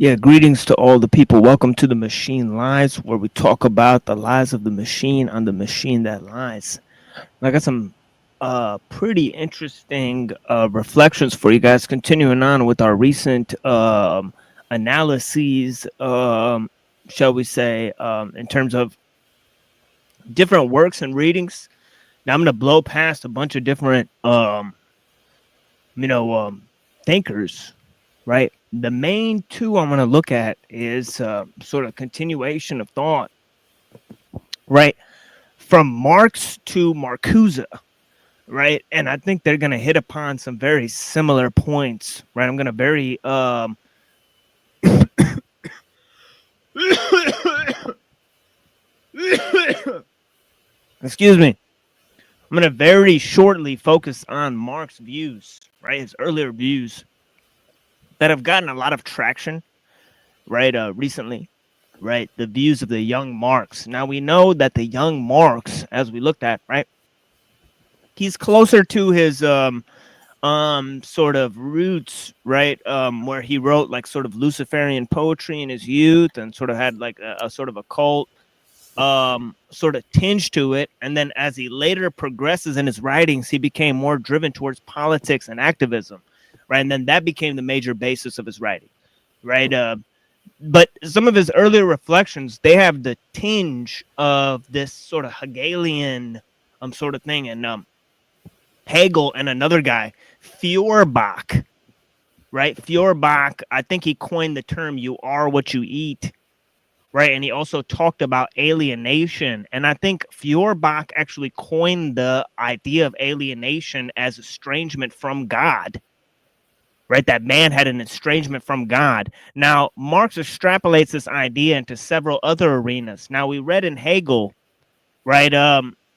Yeah, greetings to all the people. Welcome to the Machine Lies, where we talk about the lies of the machine on the machine that lies. And I got some pretty interesting reflections for you guys, continuing on with our recent analyses, shall we say, in terms of different works and readings. Now I'm going to blow past a bunch of different, thinkers, right? The main two I'm going to look at is sort of continuation of thought, right? From Marx to Marcuse, right? And I think they're going to hit upon some very similar points, right? I'm going to very, excuse me. I'm going to very shortly focus on Marx's views, right? His earlier views that have gotten a lot of traction, right? Recently, right? The views of the young Marx. Now we know that the young Marx, as we looked at, right? He's closer to his sort of roots, right? Where he wrote like sort of Luciferian poetry in his youth and sort of had like a sort of occult sort of tinge to it. And then as he later progresses in his writings, he became more driven towards politics and activism, right? And then that became the major basis of his writing, right? But some of his earlier reflections, they have the tinge of this sort of Hegelian sort of thing. And Hegel and another guy, Feuerbach, right? Feuerbach, I think he coined the term "you are what you eat," right? And he also talked about alienation. And I think Feuerbach actually coined the idea of alienation as estrangement from God, right? That man had an estrangement from God. Now, Marx extrapolates this idea into several other arenas. Now, we read in Hegel, right?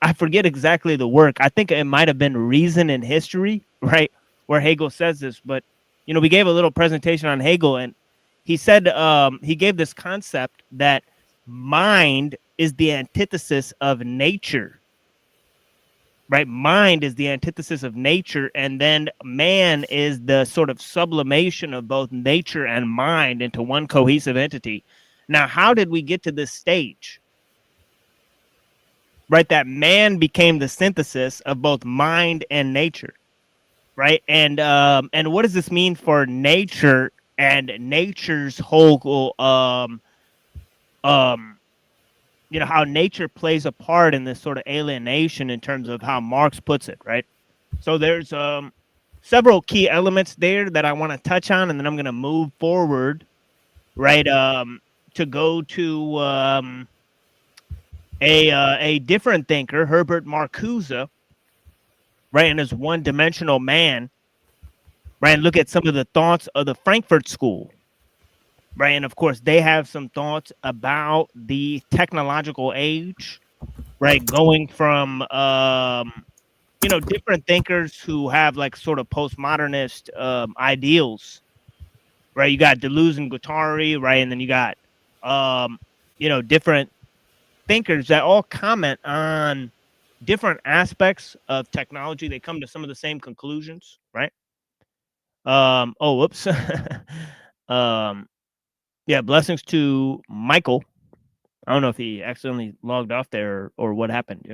I forget exactly the work. I think it might have been Reason in History, right? Where Hegel says this, but we gave a little presentation on Hegel, and he said he gave this concept that mind is the antithesis of nature, right? Mind is the antithesis of nature, and then man is the sort of sublimation of both nature and mind into one cohesive entity. Now, how did we get to this stage? Right, that man became the synthesis of both mind and nature, right? And what does this mean for nature and nature's whole how nature plays a part in this sort of alienation in terms of how Marx puts it, right? So there's several key elements there that I want to touch on, and then I'm going to move forward, right, to go to a different thinker, Herbert Marcuse, right, and his one-dimensional man, right, and look at some of the thoughts of the Frankfurt School, right, and of course they have some thoughts about the technological age, right, going from different thinkers who have like sort of postmodernist ideals, right? You got Deleuze and Guattari, right, and then you got different thinkers that all comment on different aspects of technology. They come to some of the same conclusions, right? Oh, whoops. Yeah, blessings to Michael. I don't know if he accidentally logged off there or what happened.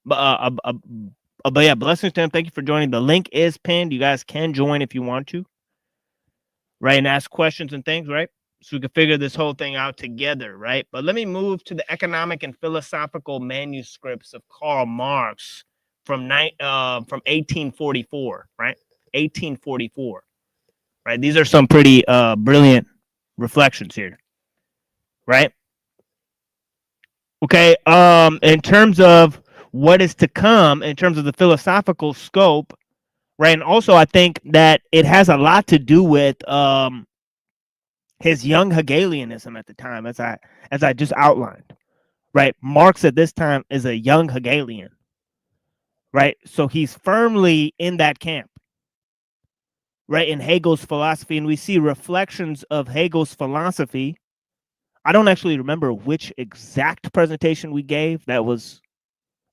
But yeah, blessings to him. Thank you for joining. The link is pinned. You guys can join if you want to, right? And ask questions and things, right? So we can figure this whole thing out together, right? But let me move to the economic and philosophical manuscripts of Karl Marx from 1844, right? 1844, right? These are some pretty brilliant reflections here, right? Okay. In terms of what is to come, in terms of the philosophical scope, right? And also, I think that it has a lot to do with his young Hegelianism at the time, as I just outlined, right? Marx at this time is a young Hegelian, right? So he's firmly in that camp, right? In Hegel's philosophy, and we see reflections of Hegel's philosophy. I don't actually remember which exact presentation we gave. That was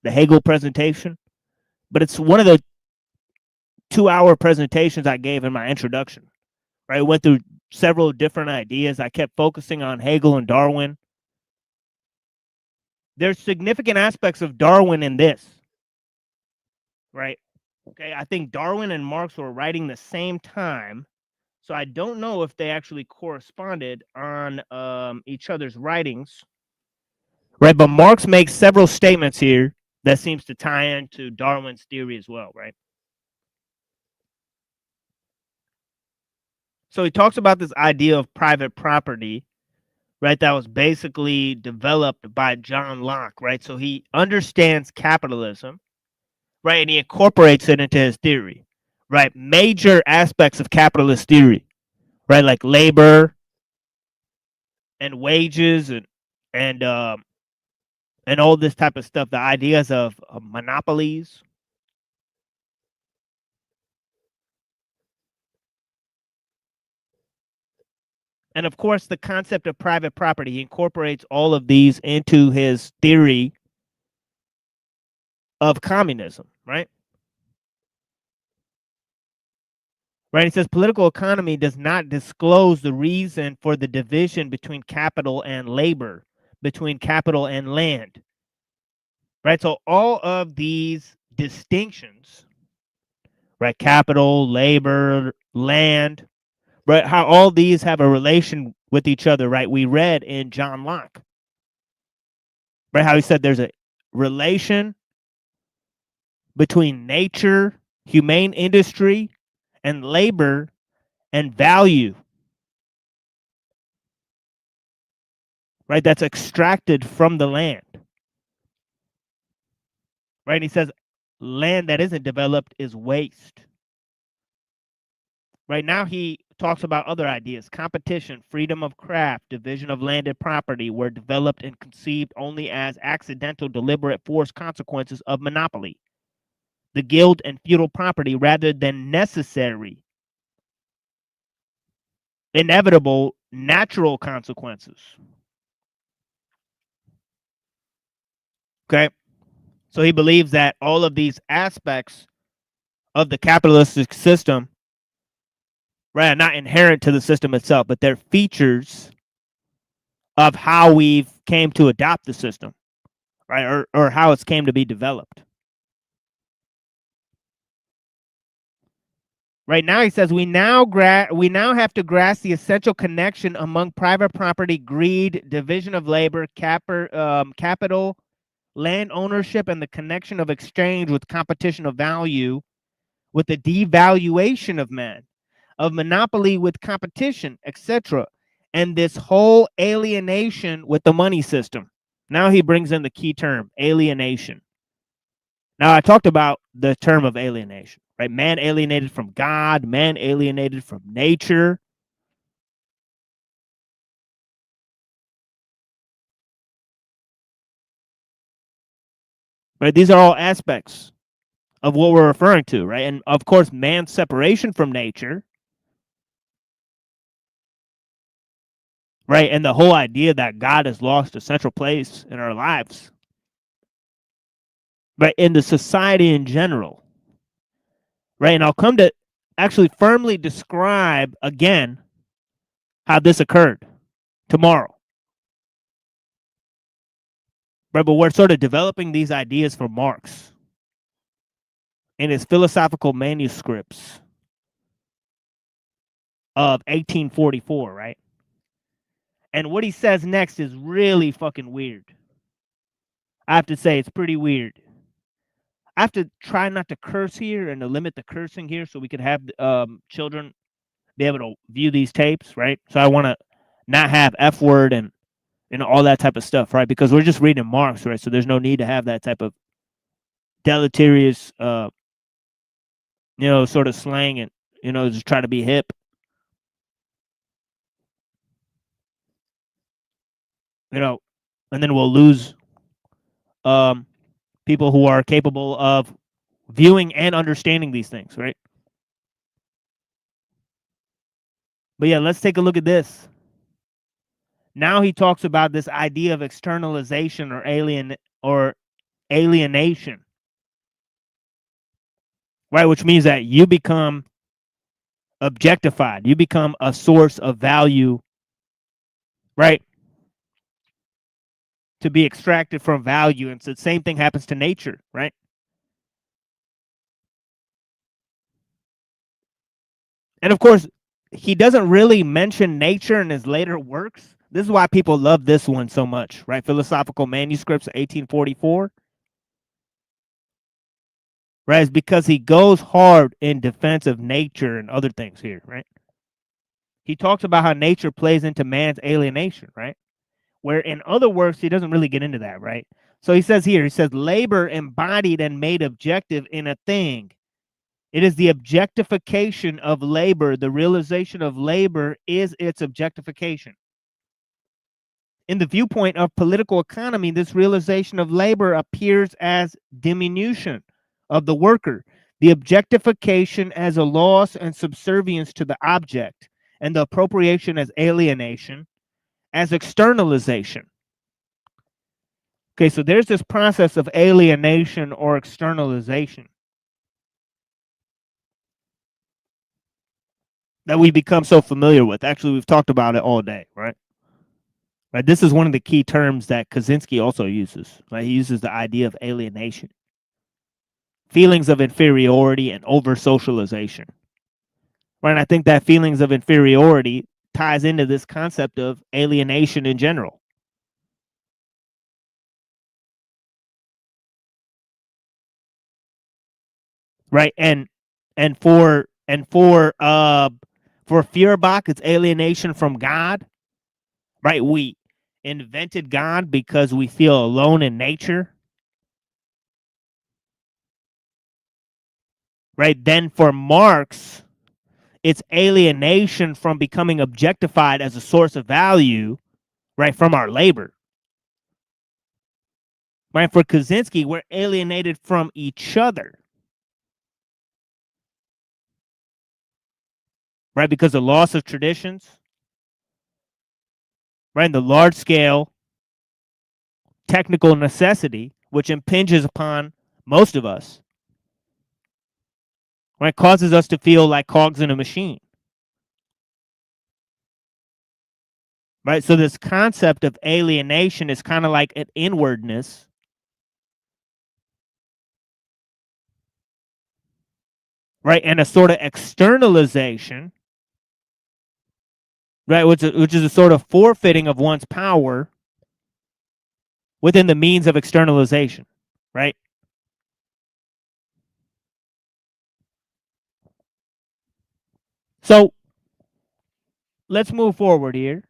the Hegel presentation, but it's one of the 2-hour presentations I gave in my introduction, right? Went through several different ideas. I kept focusing on Hegel and Darwin. There's significant aspects of Darwin in this, right? Okay, I think Darwin and Marx were writing the same time, so I don't know if they actually corresponded on each other's writings, right? But Marx makes several statements here that seems to tie into Darwin's theory as well, right? So he talks about this idea of private property, right? That was basically developed by John Locke, right? So he understands capitalism, right? And he incorporates it into his theory, right? Major aspects of capitalist theory, right? Like labor and wages and and all this type of stuff. The ideas of monopolies. And of course, the concept of private property. He incorporates all of these into his theory of communism, right? Right. He says political economy does not disclose the reason for the division between capital and labor, between capital and land. Right. So all of these distinctions, right? Capital, labor, land, right? How all these have a relation with each other, right? We read in John Locke, right? How he said there's a relation between nature, humane industry, and labor and value, right? That's extracted from the land, right? And he says land that isn't developed is waste. Right now, he talks about other ideas: competition, freedom of craft, division of landed property were developed and conceived only as accidental, deliberate, forced consequences of monopoly, the guild and feudal property, rather than necessary, inevitable, natural consequences. Okay. So he believes that all of these aspects of the capitalistic system, right, are not inherent to the system itself, but they're features of how we've came to adopt the system, right, or how it's came to be developed. Right now, he says we now have to grasp the essential connection among private property, greed, division of labor, capital, land ownership, and the connection of exchange with competition of value, with the devaluation of man, of monopoly with competition, etc., and this whole alienation with the money system. Now he brings in the key term, alienation. Now, I talked about the term of alienation, right? Man alienated from God, man alienated from nature. Right? These are all aspects of what we're referring to, right? And of course, man's separation from nature, right? And the whole idea that God has lost a central place in our lives, right? In the society in general, right? And I'll come to actually firmly describe again how this occurred tomorrow. Right, but we're sort of developing these ideas from Marx in his philosophical manuscripts of 1844, right? And what he says next is really fucking weird. I have to say, it's pretty weird. I have to try not to curse here and to limit the cursing here so we could have children be able to view these tapes, right? So I want to not have F word and all that type of stuff, right? Because we're just reading Marx, right? So there's no need to have that type of deleterious, sort of slang and, just try to be hip. And then we'll lose people who are capable of viewing and understanding these things, right? But yeah, let's take a look at this. Now he talks about this idea of externalization or alienation, right? Which means that you become objectified. You become a source of value, right? To be extracted from value. And so the same thing happens to nature, right? And of course, he doesn't really mention nature in his later works. This is why people love this one so much, right? Philosophical Manuscripts, 1844. Right? It's because he goes hard in defense of nature and other things here, right? He talks about how nature plays into man's alienation, right? Where in other works, he doesn't really get into that, right? So he says here, he says, labor embodied and made objective in a thing. It is the objectification of labor. The realization of labor is its objectification. In the viewpoint of political economy, this realization of labor appears as diminution of the worker, the objectification as a loss and subservience to the object, and the appropriation as alienation, as externalization. Okay, so there's this process of alienation or externalization that we become so familiar with. Actually, we've talked about it all day, right? Right. This is one of the key terms that Kaczynski also uses. Right? He uses the idea of alienation, feelings of inferiority, and over socialization. Right. And I think that feelings of inferiority ties into this concept of alienation in general. Right. And for Feuerbach, it's alienation from God. Right. We invented God because we feel alone in nature. Right. Then for Marx, it's alienation from becoming objectified as a source of value, right, from our labor. Right. For Kaczynski, we're alienated from each other. Right. Because the loss of traditions. Right. And the large scale technical necessity, which impinges upon most of us. Right. Causes us to feel like cogs in a machine. Right. So this concept of alienation is kind of like an inwardness. Right. And a sort of externalization. Right. Which is a sort of forfeiting of one's power within the means of externalization. Right. So let's move forward here.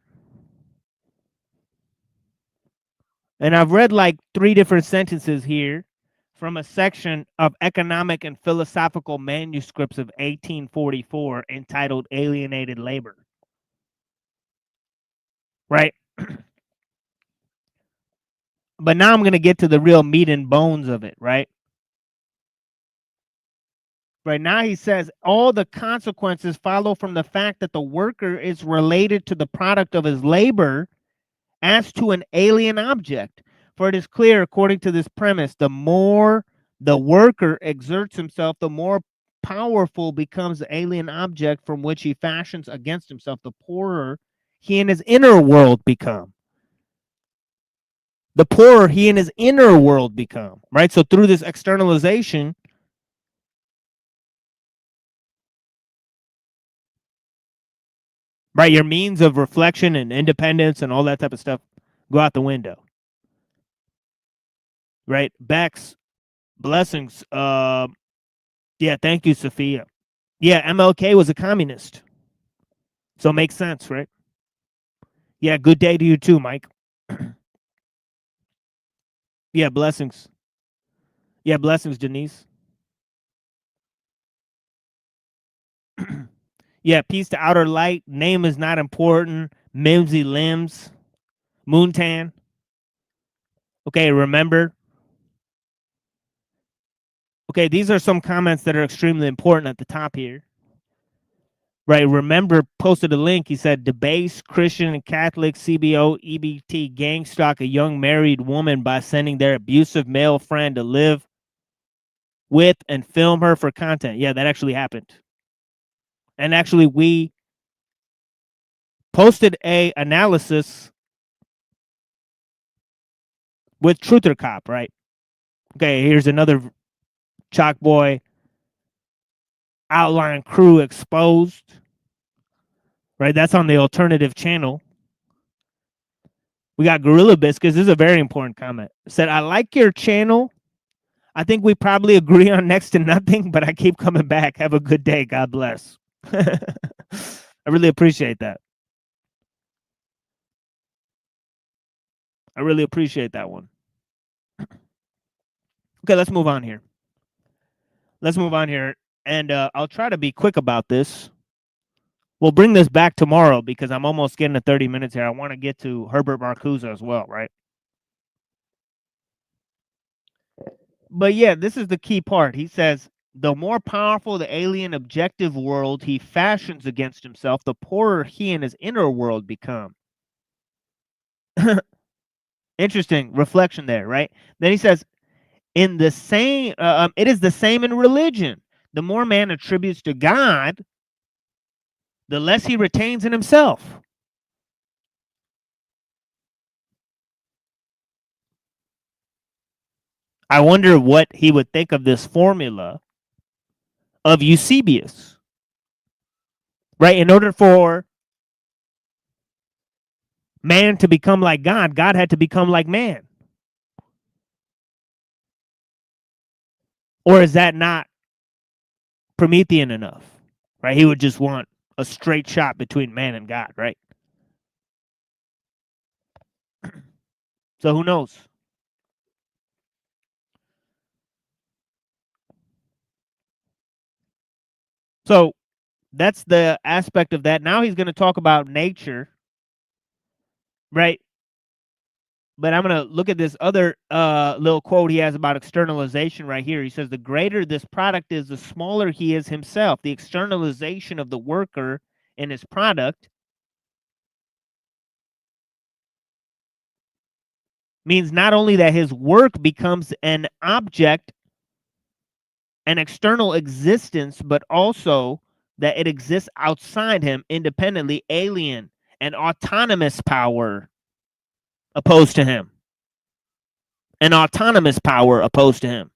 And I've read like 3 different sentences here from a section of Economic and Philosophical Manuscripts of 1844 entitled Alienated Labor. Right? But now I'm going to get to the real meat and bones of it, right? Right now he says all the consequences follow from the fact that the worker is related to the product of his labor as to an alien object. For it is clear, according to this premise, the more the worker exerts himself, the more powerful becomes the alien object from which he fashions against himself, the poorer he and his inner world become. The poorer he and his inner world become, right? So through this externalization, right, your means of reflection and independence and all that type of stuff go out the window. Right? Beck's blessings. Yeah, thank you, Sophia. Yeah, MLK was a communist. So it makes sense, right? Yeah, good day to you too, Mike. Yeah, blessings. Yeah, blessings, Denise. Yeah, peace to outer light. Name is not important. Mimsy limbs. Moontan. Okay, remember. Okay, these are some comments that are extremely important at the top here. Right, remember posted a link. He said, debase Christian and Catholic CBO EBT gang stalk a young married woman by sending their abusive male friend to live with and film her for content. Yeah, that actually happened. And actually, we posted a analysis with Truther Cop, right? Okay, here's another Chalk Boy outline crew exposed, right? That's on the alternative channel. We got Gorilla Biscuits. This is a very important comment. Said, I like your channel. I think we probably agree on next to nothing, but I keep coming back. Have a good day. God bless. I really appreciate that. I really appreciate that one. Okay, let's move on here. And I'll try to be quick about this. We'll bring this back tomorrow because I'm almost getting to 30 minutes here. I want to get to Herbert Marcuse as well, right? But yeah, this is the key part. He says, the more powerful the alien objective world he fashions against himself, the poorer he and his inner world become. Interesting reflection there, right? Then he says, it is the same in religion. The more man attributes to God, the less he retains in himself. I wonder what he would think of this formula of Eusebius, right? In order for man to become like God, God had to become like man. Or is that not Promethean enough, right? He would just want a straight shot between man and God, right? So who knows? So that's the aspect of that. Now he's going to talk about nature, right? But I'm going to look at this other little quote he has about externalization right here. He says, the greater this product is, the smaller he is himself. The externalization of the worker in his product means not only that his work becomes an object, an external existence, but also that it exists outside him, independently, alien, an autonomous power opposed to him. An autonomous power opposed to him.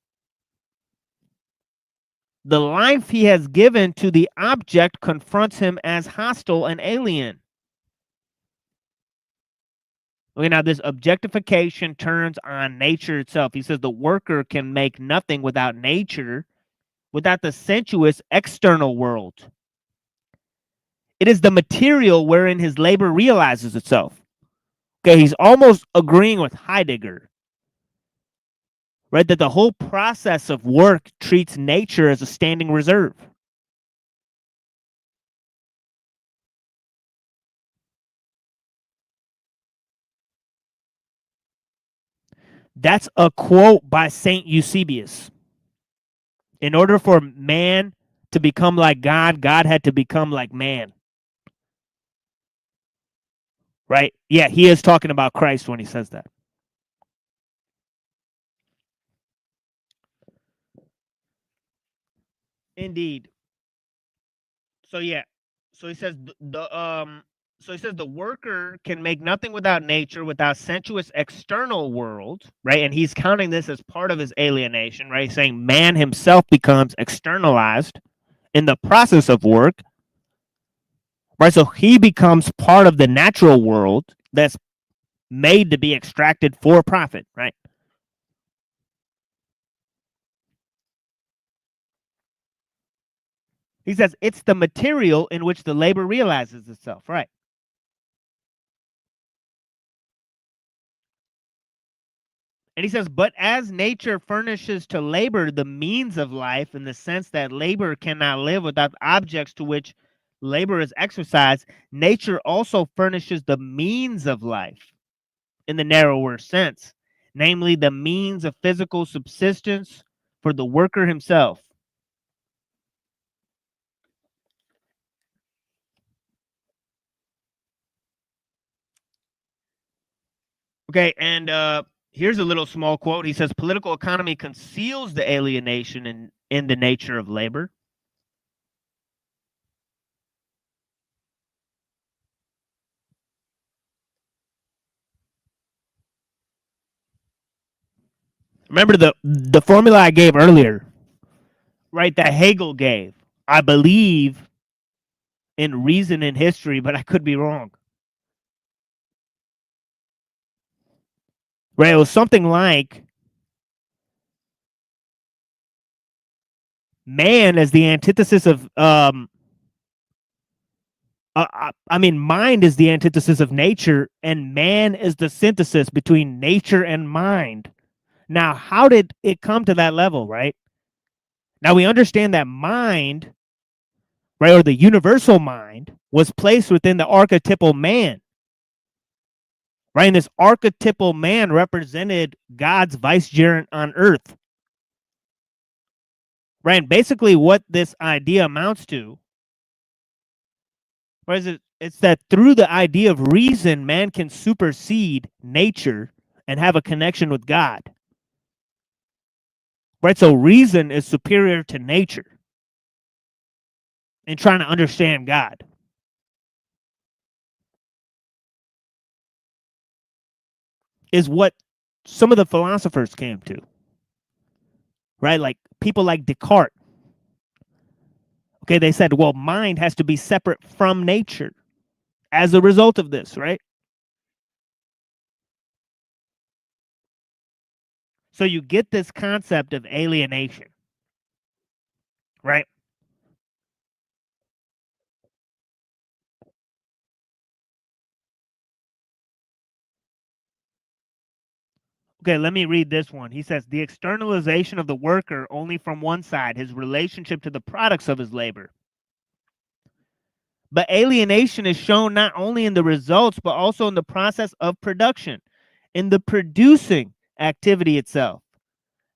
The life he has given to the object confronts him as hostile and alien. Okay, now this objectification turns on nature itself. He says the worker can make nothing without nature, without the sensuous external world. It is the material wherein his labor realizes itself. Okay, he's almost agreeing with Heidegger, right? That the whole process of work treats nature as a standing reserve. That's a quote by Saint Eusebius. In order for man to become like God, God had to become like man. Right? Yeah, he is talking about Christ when he says that. Indeed. So yeah. So he says the worker can make nothing without nature, without sensuous external world, right? And he's counting this as part of his alienation, right? He's saying man himself becomes externalized in the process of work, right? So he becomes part of the natural world that's made to be extracted for profit, right? He says it's the material in which the labor realizes itself, right? And he says, but as nature furnishes to labor the means of life in the sense that labor cannot live without objects to which labor is exercised, nature also furnishes the means of life in the narrower sense, namely the means of physical subsistence for the worker himself. Okay, and here's a little small quote. He says, political economy conceals the alienation in the nature of labor. Remember the formula I gave earlier, right? That Hegel gave. I believe in reason and history, but I could be wrong. Right? It was something like man as the antithesis of mind is the antithesis of nature, and man is the synthesis between nature and mind. Now, how did it come to that level, right? Now we understand that mind, right, or the universal mind, was placed within the archetypal man, right? And this archetypal man represented God's vicegerent on earth, right? And basically, what this idea amounts to, right, is it's that through the idea of reason, man can supersede nature and have a connection with God, right? So reason is superior to nature in trying to understand God. Is what some of the philosophers came to, right? Like people like Descartes. Okay, they said, well, mind has to be separate from nature as a result of this, right? So you get this concept of alienation, right? Okay, let me read this one. He says, the externalization of the worker only from one side, his relationship to the products of his labor. But alienation is shown not only in the results, but also in the process of production, in the producing activity itself.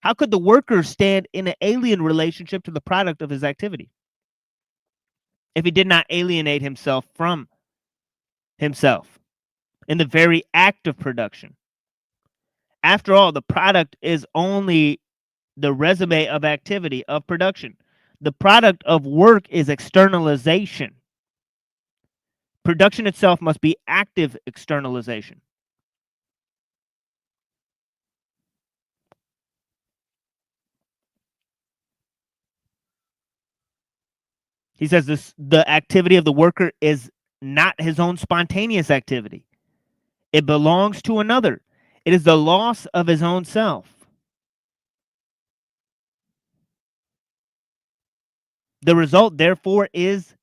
How could the worker stand in an alien relationship to the product of his activity if he did not alienate himself from himself in the very act of production? After all, the product is only the resume of activity, of production. The product of work is externalization. Production itself must be active externalization. He says the activity of the worker is not his own spontaneous activity. It belongs to another. It is the loss of his own self. The result, therefore, is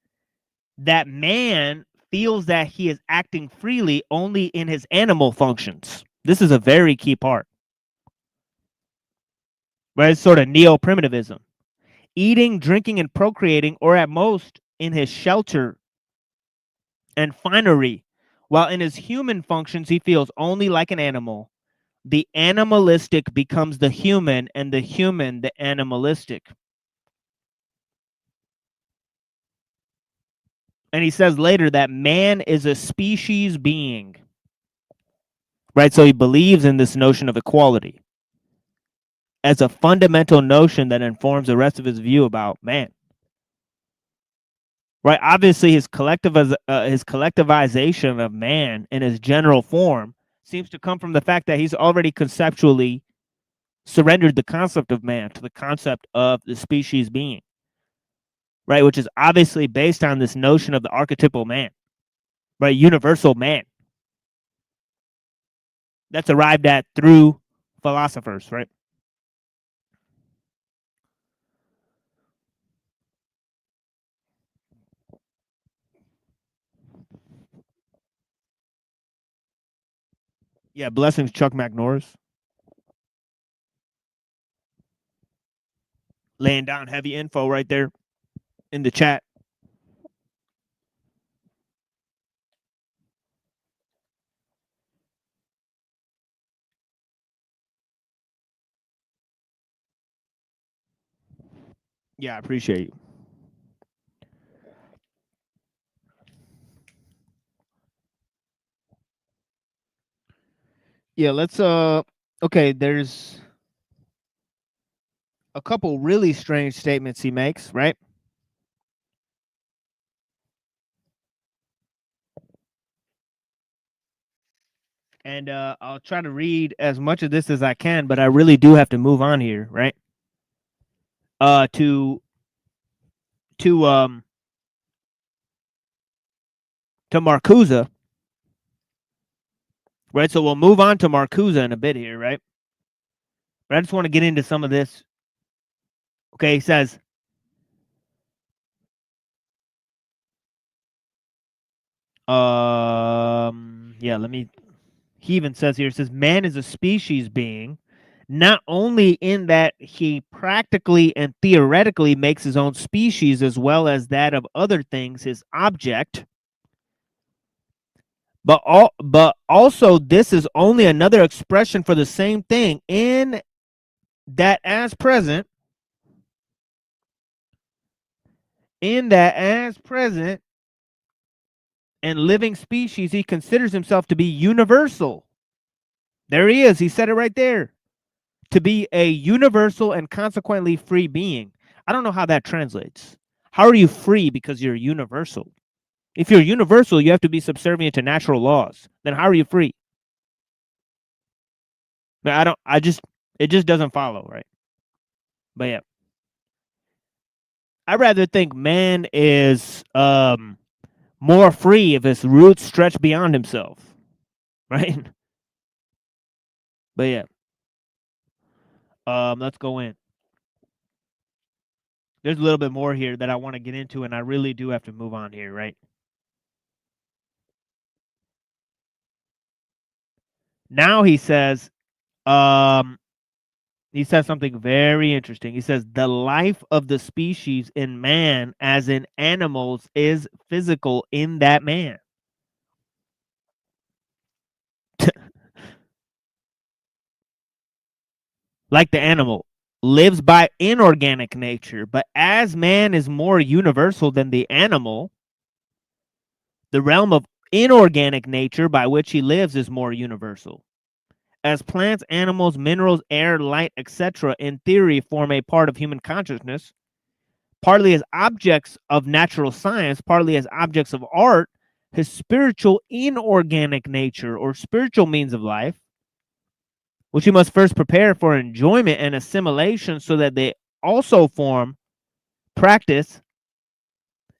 that man feels that he is acting freely only in his animal functions. This is a very key part. Right? It's sort of neo-primitivism. Eating, drinking, and procreating, or at most in his shelter and finery, while in his human functions he feels only like an animal. The animalistic becomes the human, and the human the animalistic. And he says later that man is a species being. Right? So he believes in this notion of equality as a fundamental notion that informs the rest of his view about man. Right? Obviously, his collectivization of man in his general form seems to come from the fact that he's already conceptually surrendered the concept of man to the concept of the species being, right? Which is obviously based on this notion of the archetypal man, right? Universal man. That's arrived at through philosophers, right? Yeah, blessings, Chuck McNorris. Laying down heavy info right there in the chat. Yeah, I appreciate you. Yeah, let's okay, there's a couple really strange statements he makes, right? And I'll try to read as much of this as I can, but I really do have to move on here, right? To Marcuse, right? So we'll move on to Marcuse in a bit here, right? But I just want to get into some of this. Okay, he says, yeah, he even says here, it says, man is a species being, not only in that he practically and theoretically makes his own species as well as that of other things his object, but also this is only another expression for the same thing, in that as present and living species, he considers himself to be universal. There he is. He said it right there. To be a universal and consequently free being. I don't know how that translates. How are you free because you're universal? If you're universal, you have to be subservient to natural laws. Then how are you free? It just doesn't follow, right? But yeah. I rather think man is more free if his roots stretch beyond himself, right? But yeah. Let's go in. There's a little bit more here that I want to get into, and I really do have to move on here, right? Now he says something very interesting. He says the life of the species in man, as in animals, is physical in that man. Like the animal lives by inorganic nature, but as man is more universal than the animal, the realm of inorganic nature by which he lives is more universal. As plants, animals, minerals, air, light, etc., in theory form a part of human consciousness, partly as objects of natural science, partly as objects of art, his spiritual inorganic nature or spiritual means of life, which he must first prepare for enjoyment and assimilation so that they also practice,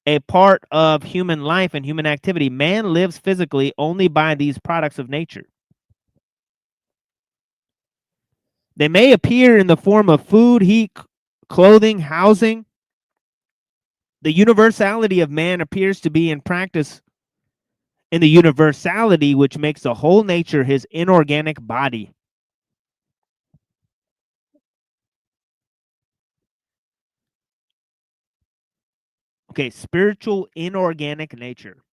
a part of human life and human activity. Man lives physically only by these products of nature. They may appear in the form of food, heat, clothing, housing. The universality of man appears to be in practice in the universality which makes the whole nature his inorganic body. Okay, spiritual inorganic nature.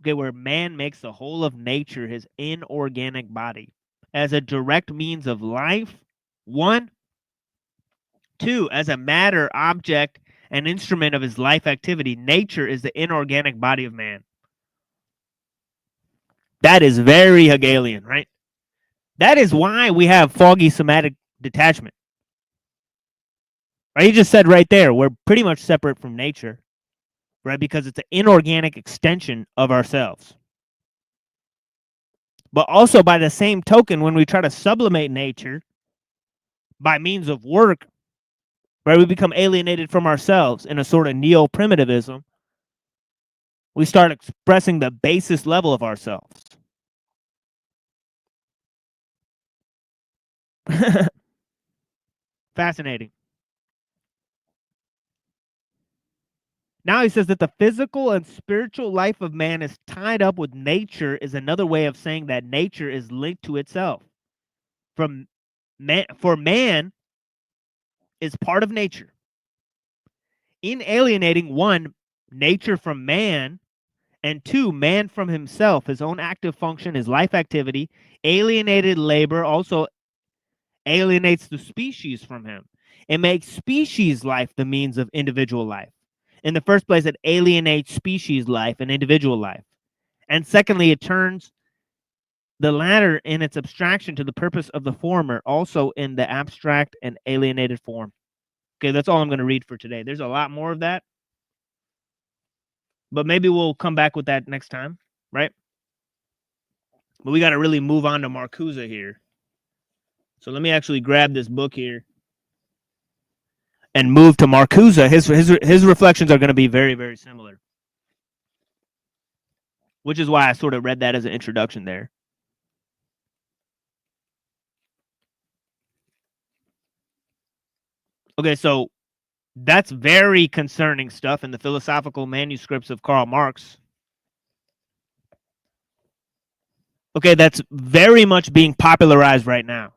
Okay, where man makes the whole of nature his inorganic body as a direct means of life. 1. 2, as a matter, object, and instrument of his life activity. Nature is the inorganic body of man. That is very Hegelian, right? That is why we have foggy somatic detachment. Right? He just said right there, we're pretty much separate from nature, right? Because it's an inorganic extension of ourselves. But also, by the same token, when we try to sublimate nature by means of work, right, we become alienated from ourselves in a sort of neo-primitivism. We start expressing the basest level of ourselves. Fascinating. Now he says that the physical and spiritual life of man is tied up with nature is another way of saying that nature is linked to itself. For man is part of nature. In alienating 1, nature from man, and 2, man from himself, his own active function, his life activity, alienated labor also alienates the species from him. It makes species life the means of individual life. In the first place, it alienates species life and individual life. And secondly, it turns the latter in its abstraction to the purpose of the former, also in the abstract and alienated form. Okay, that's all I'm going to read for today. There's a lot more of that, but maybe we'll come back with that next time, right? But we got to really move on to Marcuse here. So let me actually grab this book here and move to Marcuse. His reflections are going to be very, very similar, which is why I sort of read that as an introduction there. Okay, so that's very concerning stuff in the philosophical manuscripts of Karl Marx. Okay, that's very much being popularized right now.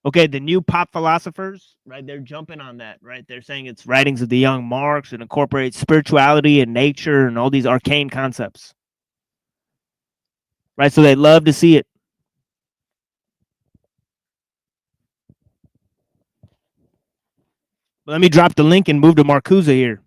Okay, the new pop philosophers, right? They're jumping on that, right? They're saying it's writings of the young Marx and incorporates spirituality and nature and all these arcane concepts, right? So they love to see it. Let me drop the link and move to Marcuse here.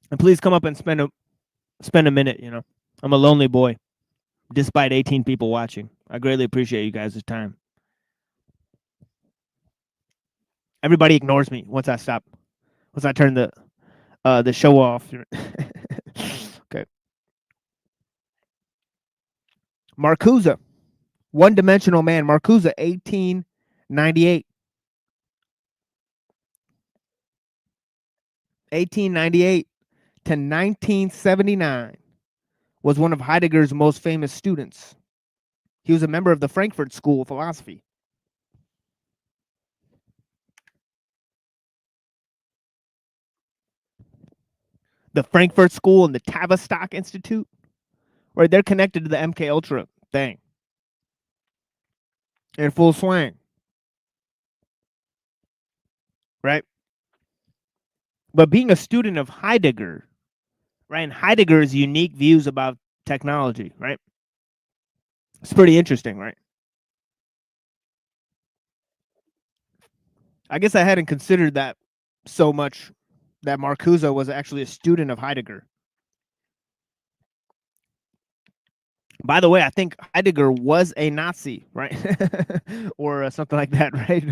And please come up and spend a minute, you know. I'm a lonely boy, despite 18 people watching. I greatly appreciate you guys' time. Everybody ignores me once I stop. Once I turn the show off. Okay. Marcuse, one-dimensional man. Marcuse, 1898. 1898 to 1979 was one of Heidegger's most famous students. He was a member of the Frankfurt School of Philosophy. The Frankfurt School and the Tavistock Institute, right? They're connected to the MK Ultra thing. In full swing. Right? But being a student of Heidegger, right? And Heidegger's unique views about technology, right? It's pretty interesting, right? I guess I hadn't considered that so much, that Marcuse was actually a student of Heidegger. By the way, I think Heidegger was a Nazi, right? Or something like that, right?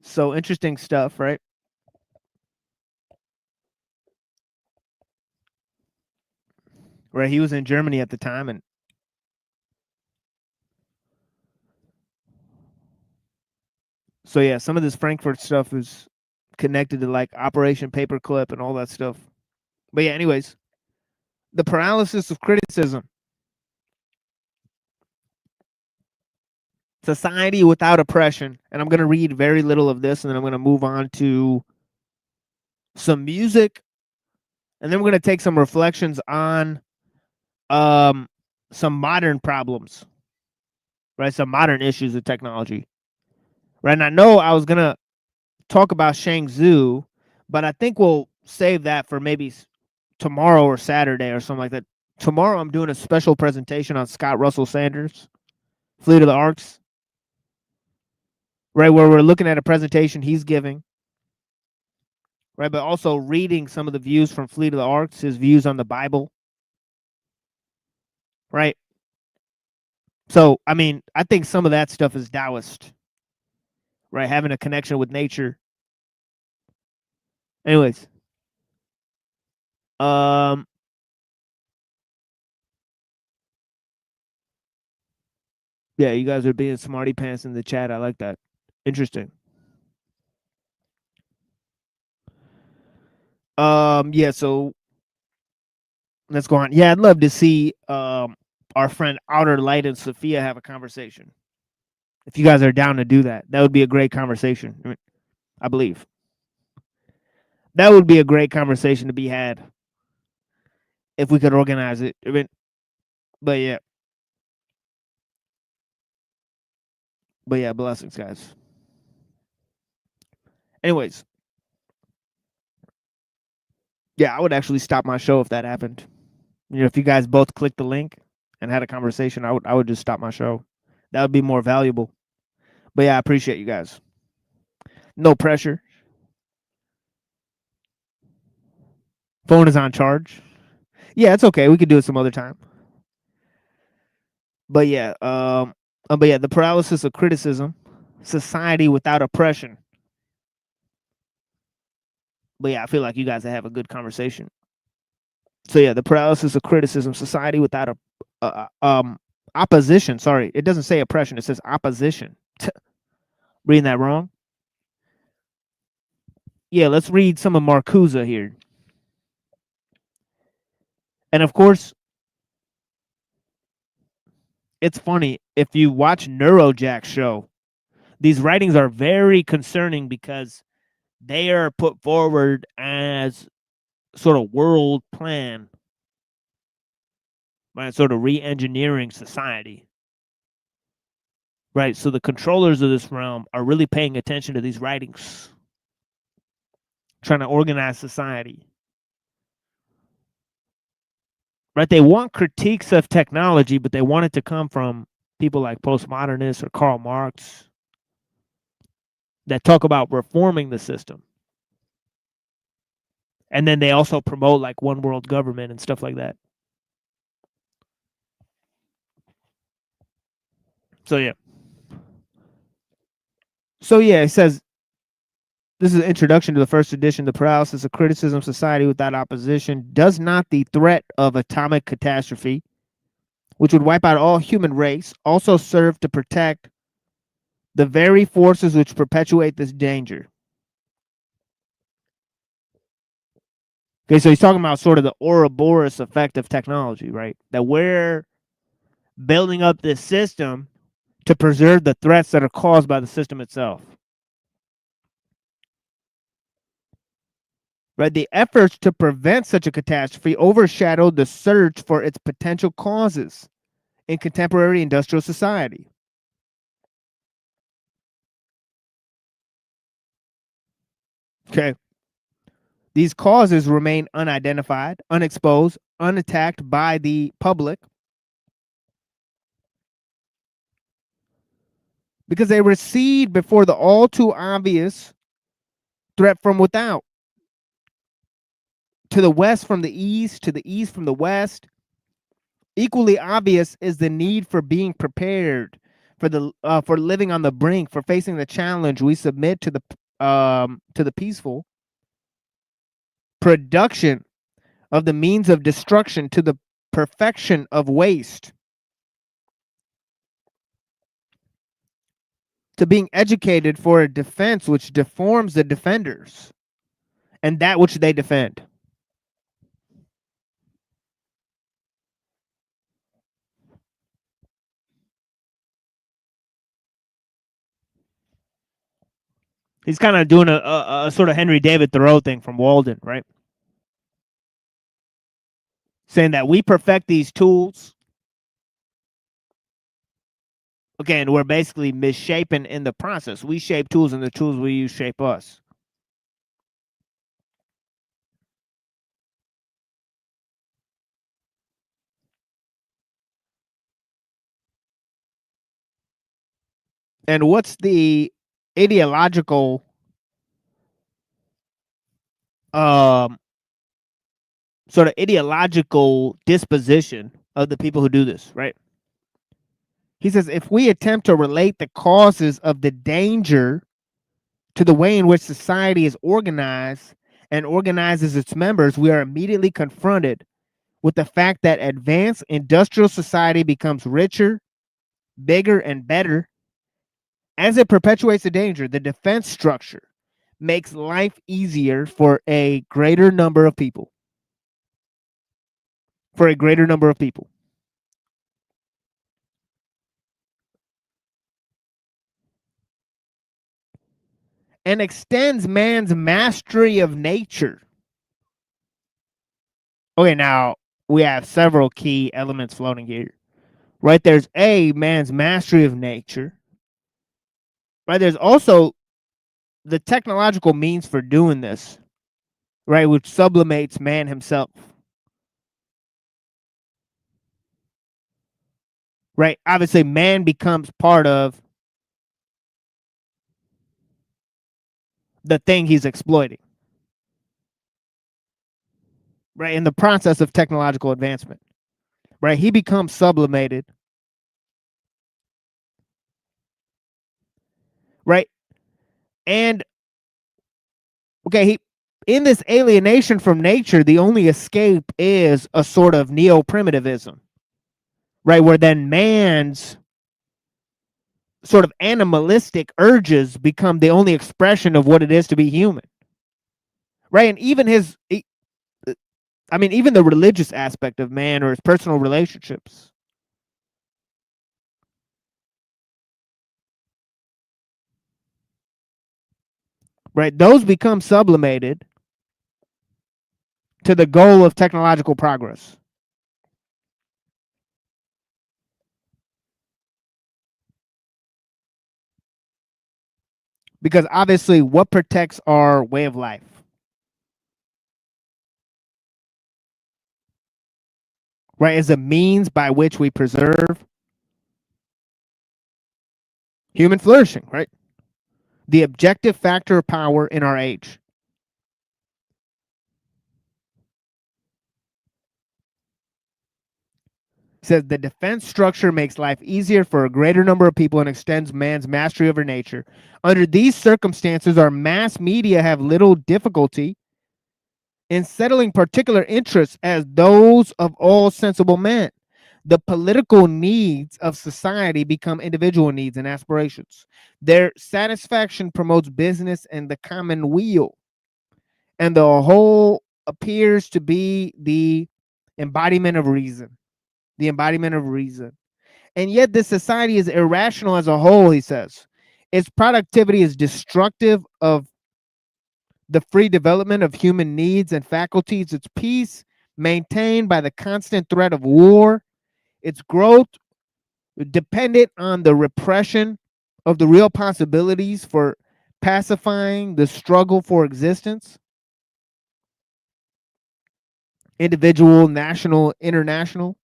So interesting stuff, right? Right, he was in Germany at the time, and so yeah, some of this Frankfurt stuff is connected to like Operation Paperclip and all that stuff. But yeah, anyways, the paralysis of criticism. Society without oppression. And I'm going to read very little of this, and then I'm going to move on to some music, and then we're going to take some reflections on some modern problems, right? Some modern issues of technology, right? And I know I was going to talk about Shang Tzu, but I think we'll save that for maybe tomorrow or Saturday or something like that. Tomorrow I'm doing a special presentation on Scott Russell Sanders, Fleet of the Arcs, right, where we're looking at a presentation he's giving, right, but also reading some of the views from Fleet of the Arcs, his views on the Bible, right? So, I mean, I think some of that stuff is Taoist, right? Having a connection with nature. Anyways, yeah, you guys are being smarty pants in the chat. I like that. Interesting. Yeah, so let's go on. Yeah, I'd love to see our friend Outer Light and Sophia have a conversation. If you guys are down to do that, that would be a great conversation. I believe that would be a great conversation to be had if we could organize it. But yeah, blessings, guys. Anyways, yeah, I would actually stop my show if that happened. You know, if you guys both clicked the link and had a conversation, I would just stop my show. That would be more valuable. But yeah, I appreciate you guys. No pressure. Phone is on charge. Yeah, it's okay. We could do it some other time. But yeah, the paralysis of criticism, society without oppression. But yeah, I feel like you guys have a good conversation. So yeah, the paralysis of criticism, society without opposition. Sorry, it doesn't say oppression; it says opposition. Reading that wrong? Yeah, let's read some of Marcuse here. And of course, it's funny if you watch Neurojack's show. These writings are very concerning because they are put forward as sort of world plan, right? Sort of re-engineering society, right? So the controllers of this realm are really paying attention to these writings, trying to organize society, right? They want critiques of technology, but they want it to come from people like postmodernists or Karl Marx that talk about reforming the system. And then they also promote like one world government and stuff like that. So yeah. It says this is an introduction to the first edition. The paralysis of criticism, society without opposition. Does not the threat of atomic catastrophe, which would wipe out all human race, also serve to protect the very forces which perpetuate this danger? Okay, so he's talking about sort of the Ouroboros effect of technology, right? That we're building up this system to preserve the threats that are caused by the system itself. Right? The efforts to prevent such a catastrophe overshadowed the search for its potential causes in contemporary industrial society. Okay. These causes remain unidentified, unexposed, unattacked by the public because they recede before the all too obvious threat from without. To the west from the east, to the east from the west. Equally obvious is the need for being prepared for living on the brink, for facing the challenge we submit to the peaceful production of the means of destruction, to the perfection of waste, to being educated for a defense which deforms the defenders and that which they defend. He's kind of doing a sort of Henry David Thoreau thing from Walden, right? Saying that we perfect these tools. Okay, and we're basically misshapen in the process. We shape tools, and the tools we use shape us. And what's the ideological sort of ideological disposition of the people who do this, right? He says if we attempt to relate the causes of the danger to the way in which society is organized and organizes its members, we are immediately confronted with the fact that advanced industrial society becomes richer, bigger, and better. As it perpetuates the danger, the defense structure makes life easier for a greater number of people. For a greater number of people. And extends man's mastery of nature. Okay, now we have several key elements floating here. Right, there's man's mastery of nature. Right, there's also the technological means for doing this, right, which sublimates man himself. Right, obviously man becomes part of the thing he's exploiting. Right, in the process of technological advancement. Right, he becomes sublimated right? And okay, in this alienation from nature, the only escape is a sort of neo-primitivism, right? Where then man's sort of animalistic urges become the only expression of what it is to be human, right? And even even the religious aspect of man or his personal relationships, right? Those become sublimated to the goal of technological progress. Because obviously, what protects our way of life? Right, is a means by which we preserve human flourishing, right? The objective factor of power in our age. It says the defense structure makes life easier for a greater number of people and extends man's mastery over nature. Under these circumstances, our mass media have little difficulty in settling particular interests as those of all sensible men. The political needs of society become individual needs and aspirations. Their satisfaction promotes business and the common weal, and the whole appears to be the embodiment of reason. The embodiment of reason. And yet, this society is irrational as a whole, he says. Its productivity is destructive of the free development of human needs and faculties, its peace maintained by the constant threat of war, its growth dependent on the repression of the real possibilities for pacifying the struggle for existence, individual, national, international.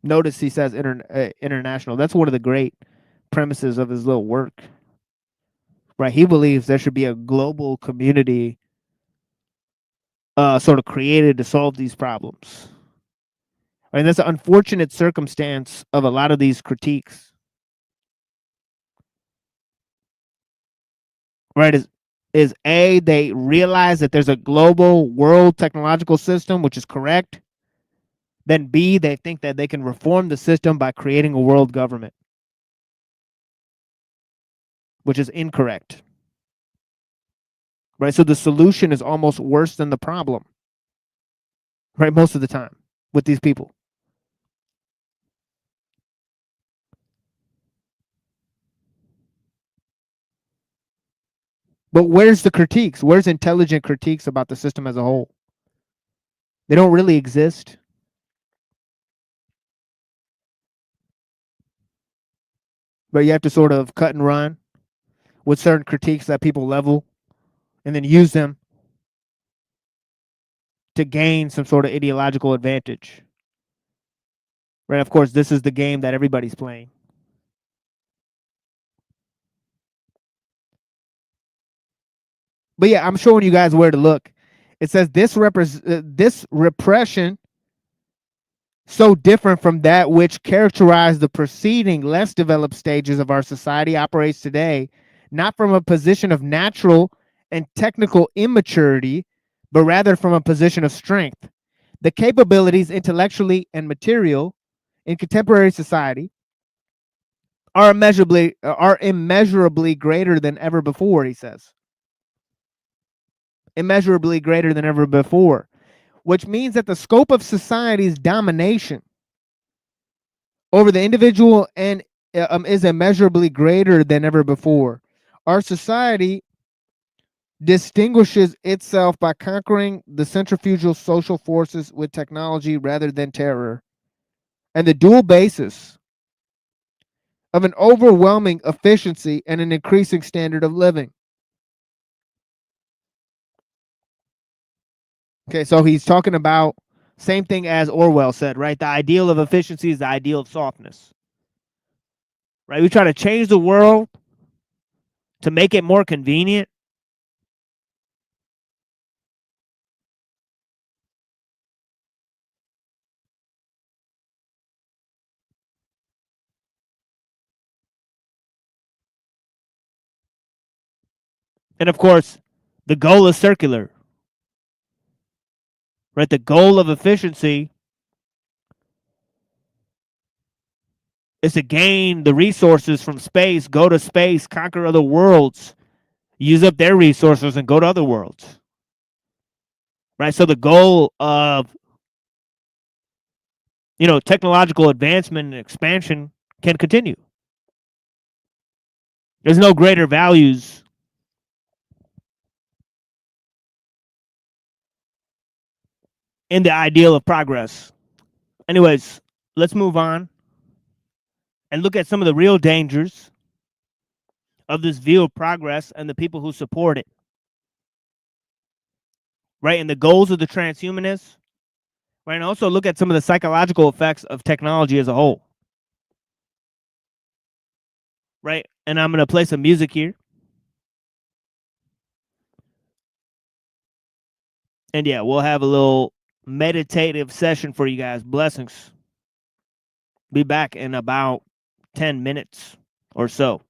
Notice he says international. That's one of the great premises of his little work. Right, he believes there should be a global community sort of created to solve these problems. And that's an unfortunate circumstance of a lot of these critiques. Right, is A, they realize that there's a global world technological system, which is correct. Then B, they think that they can reform the system by creating a world government, which is incorrect. Right, so the solution is almost worse than the problem. Right, most of the time with these people. But where's the critiques? Where's intelligent critiques about the system as a whole? They don't really exist. But you have to sort of cut and run with certain critiques that people level and then use them to gain some sort of ideological advantage. Right? Of course, this is the game that everybody's playing. But yeah, I'm showing you guys where to look. It says this repression so different from that which characterized the preceding less developed stages of our society operates today, not from a position of natural and technical immaturity, but rather from a position of strength. The capabilities intellectually and material in contemporary society are immeasurably greater than ever before, he says. Immeasurably greater than ever before, which means that the scope of society's domination over the individual and is immeasurably greater than ever before. Our society distinguishes itself by conquering the centrifugal social forces with technology rather than terror, and the dual basis of an overwhelming efficiency and an increasing standard of living. Okay, so he's talking about same thing as Orwell said, right? The ideal of efficiency is the ideal of softness. Right? We try to change the world to make it more convenient. And of course, the goal is circular, right? The goal of efficiency is to gain the resources from space, go to space, conquer other worlds, use up their resources, and go to other worlds, right? So the goal of technological advancement and expansion can continue. There's no greater values in the ideal of progress. Anyways, let's move on and look at some of the real dangers of this view of progress and the people who support it. Right? And the goals of the transhumanists. Right? And also look at some of the psychological effects of technology as a whole. Right? And I'm going to play some music here. And yeah, we'll have a little meditative session for you guys. Blessings. Be back in about 10 minutes or so.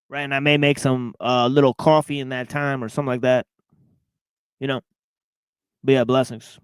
Right? And I may make some little coffee in that time or something like that. But yeah, blessings.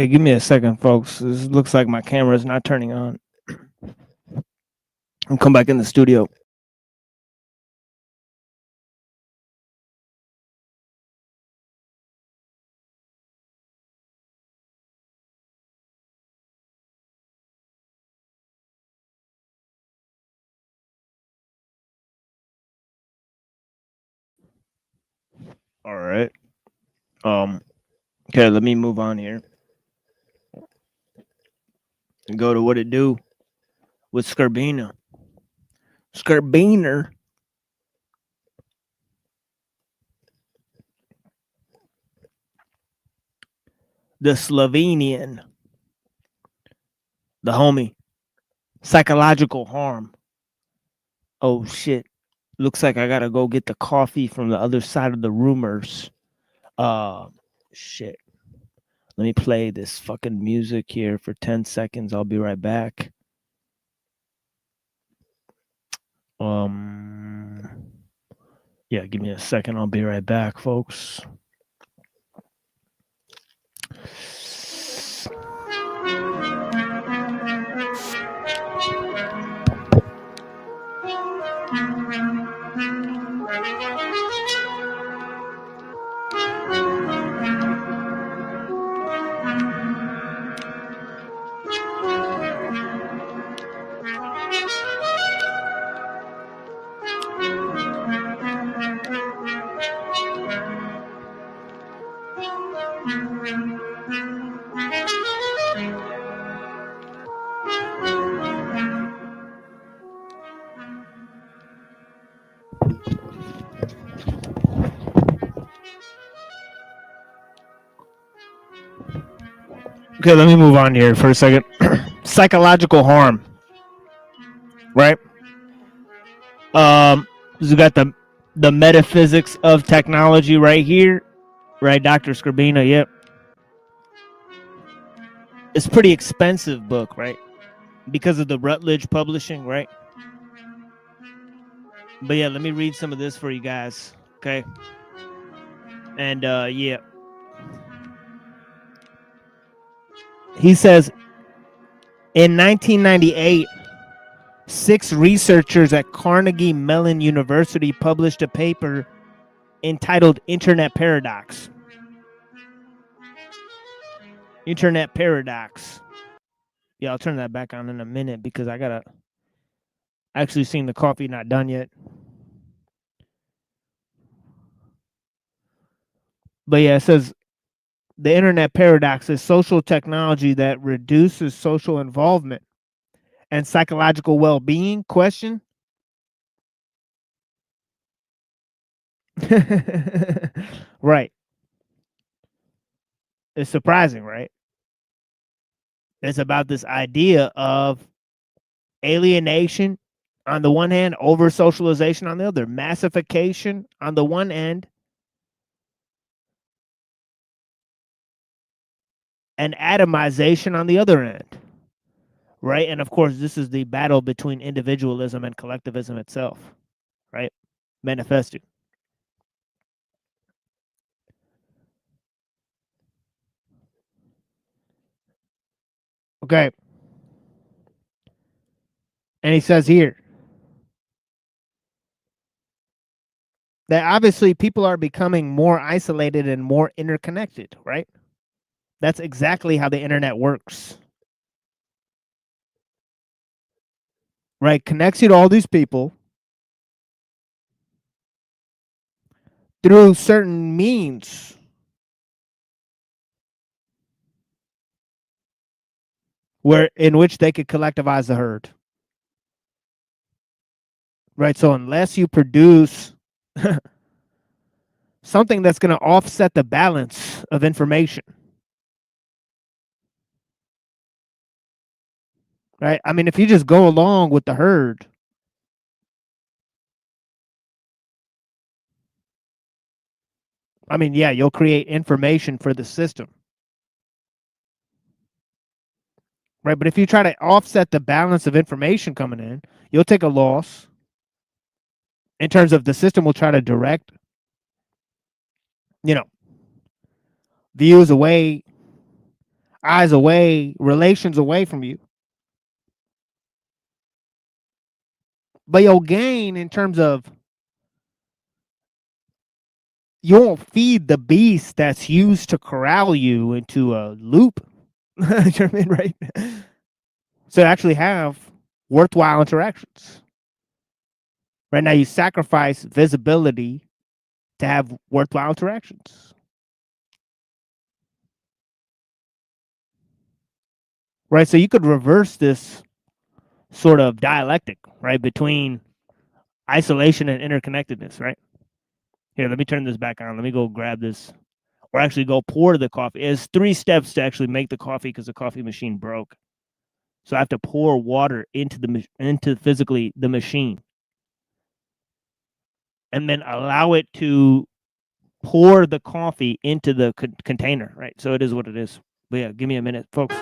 Okay, give me a second, folks. This looks like my camera is not turning on. I'll come back in the studio. All right. Okay, let me move on here and go to what it do with Scorbina. Scorbiner. The Slovenian. The homie. Psychological harm. Oh shit. Looks like I gotta go get the coffee from the other side of the rumors. Shit. Let me play this fucking music here for 10 seconds. I'll be right back. Yeah, give me a second. I'll be right back, folks. Okay, let me move on here for a second. Psychological harm, right? You got the metaphysics of technology right here, right? Dr. Scribina, yep. It's a pretty expensive book, right? Because of the Routledge Publishing, right? But yeah, let me read some of this for you guys, okay? And yeah. He says, in 1998, 6 researchers at Carnegie Mellon University published a paper entitled Internet Paradox. Internet Paradox. Yeah, I'll turn that back on in a minute because I gotta actually seen the coffee not done yet. But yeah, it says the internet paradox is social technology that reduces social involvement and psychological well-being. Question. Right. It's surprising, right? It's about this idea of alienation on the one hand, over socialization on the other, massification on the one end, and atomization on the other end, right? And of course, this is the battle between individualism and collectivism itself, right? Manifested. Okay. And he says here that obviously people are becoming more isolated and more interconnected, right? That's exactly how the internet works. Right? Connects you to all these people through certain means. Where in which they could collectivize the herd. Right? So unless you produce something that's going to offset the balance of information. Right? I mean, if you just go along with the herd, I mean, yeah, you'll create information for the system. Right? But if you try to offset the balance of information coming in, you'll take a loss in terms of the system will try to direct, views away, eyes away, relations away from you. But you'll gain in terms of you won't feed the beast that's used to corral you into a loop. You know what I mean, right? So actually have worthwhile interactions. Right now, you sacrifice visibility to have worthwhile interactions. Right, so you could reverse this sort of dialectic, right, between isolation and interconnectedness, right? Here, let me turn this back on. Let me go grab this, or actually go pour the coffee. It's 3 steps to actually make the coffee because the coffee machine broke. So I have to pour water into physically the machine, and then allow it to pour the coffee into the container, right? So it is what it is. But yeah, give me a minute, folks.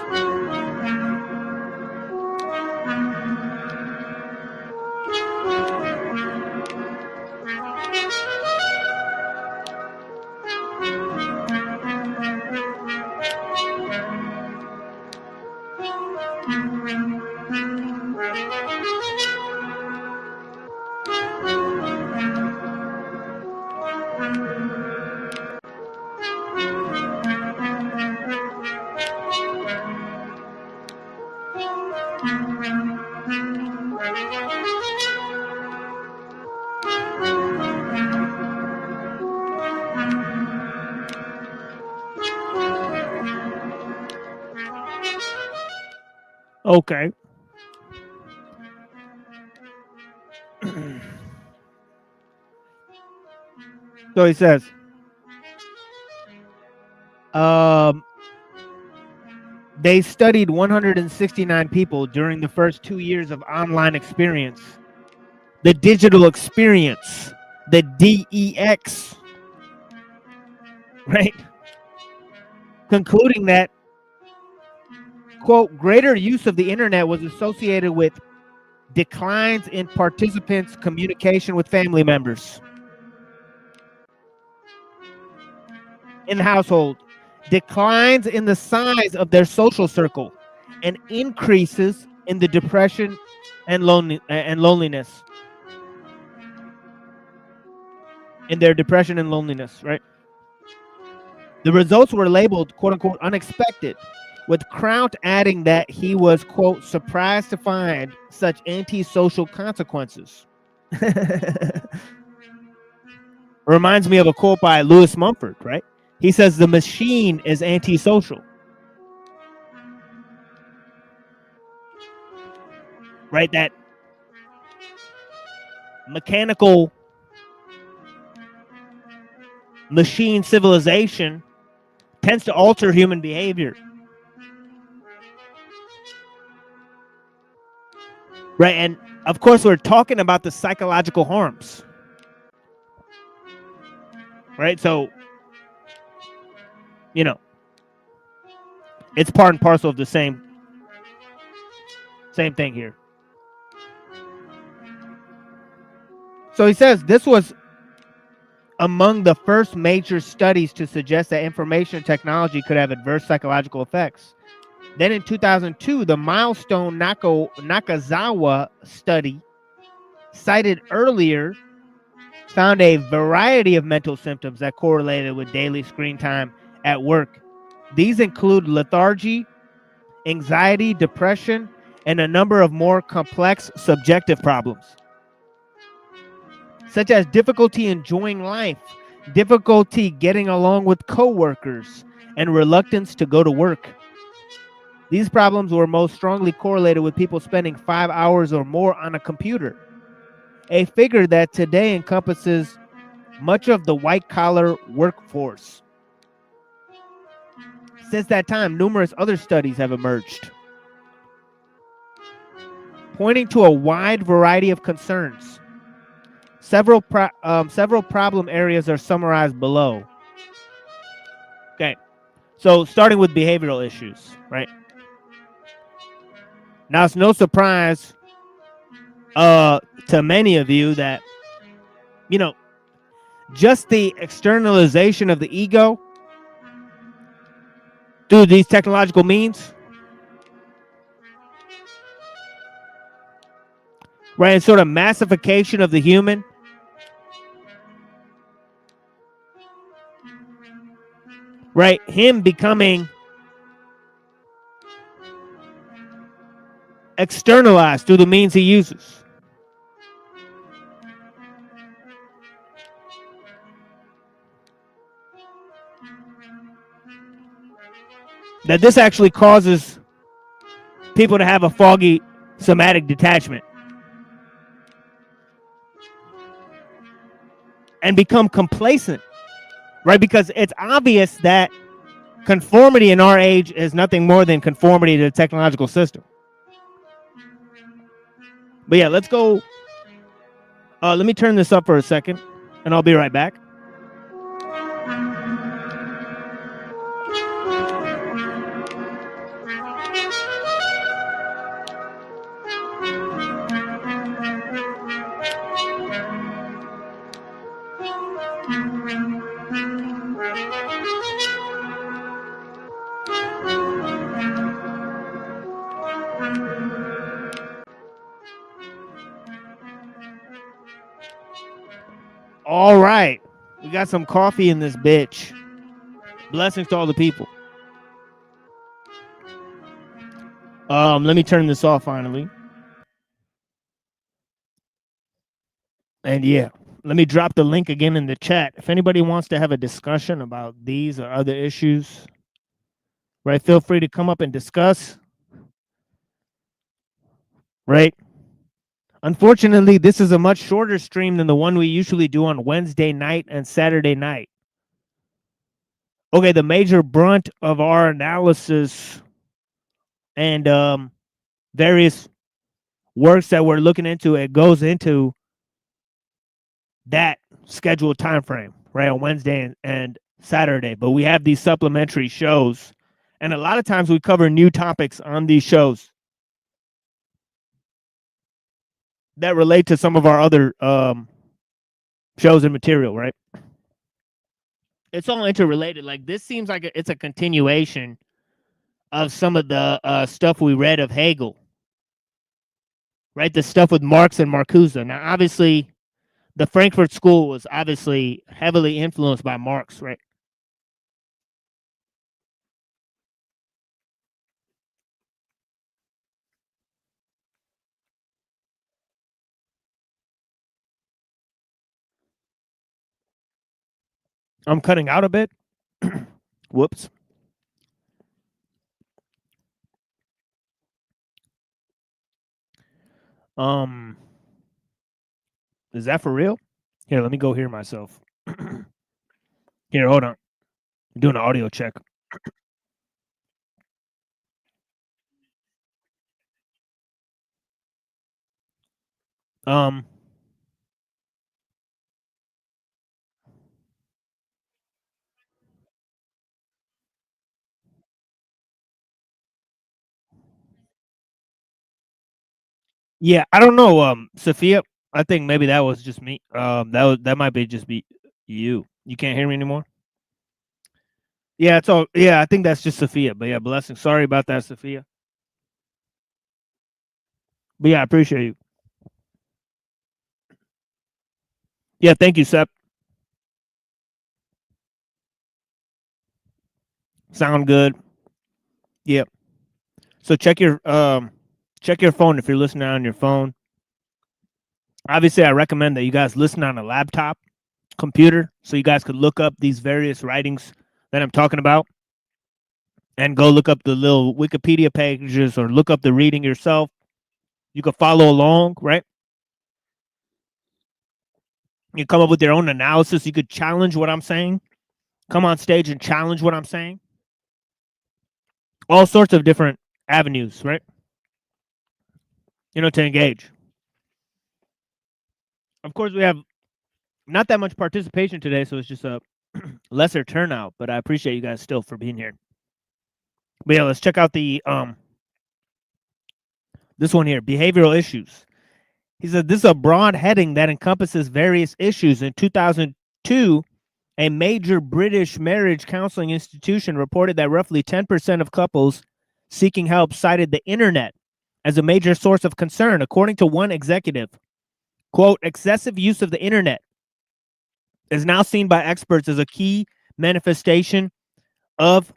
Okay. So he says, they studied 169 people during the first 2 years of online experience, the digital experience, the DEX, right? Concluding that, quote, greater use of the internet was associated with declines in participants' communication with family members in the household, declines in the size of their social circle, and increases in the depression and loneliness. In their depression and loneliness, right? The results were labeled, quote unquote, unexpected, with Kraut adding that he was, quote, surprised to find such antisocial consequences. Reminds me of a quote by Lewis Mumford, right? He says the machine is antisocial. Right? That mechanical machine civilization tends to alter human behavior. Right? And of course, we're talking about the psychological harms. Right? So, you know, it's part and parcel of the same thing here. So he says this was among the first major studies to suggest that information technology could have adverse psychological effects. Then in 2002, the Milestone Nakazawa study, cited earlier, found a variety of mental symptoms that correlated with daily screen time at work. These include lethargy, anxiety, depression, and a number of more complex subjective problems, such as difficulty enjoying life, difficulty getting along with coworkers, and reluctance to go to work. These problems were most strongly correlated with people spending 5 hours or more on a computer, a figure that today encompasses much of the white-collar workforce. Since that time, numerous other studies have emerged, pointing to a wide variety of concerns. Several problem areas are summarized below. Okay, so starting with behavioral issues, right? Now, it's no surprise to many of you that, you know, just the externalization of the ego through these technological means, right, and sort of massification of the human, right, him becoming externalized through the means he uses. That this actually causes people to have a foggy somatic detachment and become complacent, right? Because it's obvious that conformity in our age is nothing more than conformity to the technological system. But yeah, let's go. Let me turn this up for a second, and I'll be right back. All right. We got some coffee in this bitch. Blessings to all the people. Let me turn this off finally. And yeah, let me drop the link again in the chat. If anybody wants to have a discussion about these or other issues, right, feel free to come up and discuss. right? Unfortunately, this is a much shorter stream than the one we usually do on Wednesday night and Saturday night. Okay, the major brunt of our analysis and various works that we're looking into, it goes into that scheduled time frame, right, on Wednesday and Saturday. But we have these supplementary shows, and a lot of times we cover new topics on these shows that relate to some of our other shows and material, right? It's all interrelated. Like this seems like it's a continuation of some of the stuff we read of Hegel, right? The stuff with Marx and Marcuse. Now, obviously, the Frankfurt School was obviously heavily influenced by Marx, right? I'm cutting out a bit. Whoops. Um, is that for real? Here, let me go hear myself. Here, hold on. I'm doing an audio check. Um, yeah, I don't know. Sophia, I think maybe that was just me. That might be just be you. You can't hear me anymore. Yeah, it's all. Yeah, I think that's just Sophia. But yeah, blessing. Sorry about that, Sophia. But yeah, I appreciate you. Yeah, thank you, Sep. Sound good. Yep. So check your phone if you're listening on your phone. Obviously, I recommend that you guys listen on a laptop, computer, so you guys could look up these various writings that I'm talking about, and go look up the little Wikipedia pages or look up the reading yourself. You could follow along, right? You come up with your own analysis. You could challenge what I'm saying. Come on stage and challenge what I'm saying. All sorts of different avenues, right? To engage. Of course, we have not that much participation today, so it's just a lesser turnout, but I appreciate you guys still for being here. But yeah, let's check out the this one here, behavioral issues. He said this is a broad heading that encompasses various issues. In 2002, a major British marriage counseling institution reported that roughly 10% of couples seeking help cited the internet as a major source of concern. According to one executive, quote, excessive use of the internet is now seen by experts as a key manifestation of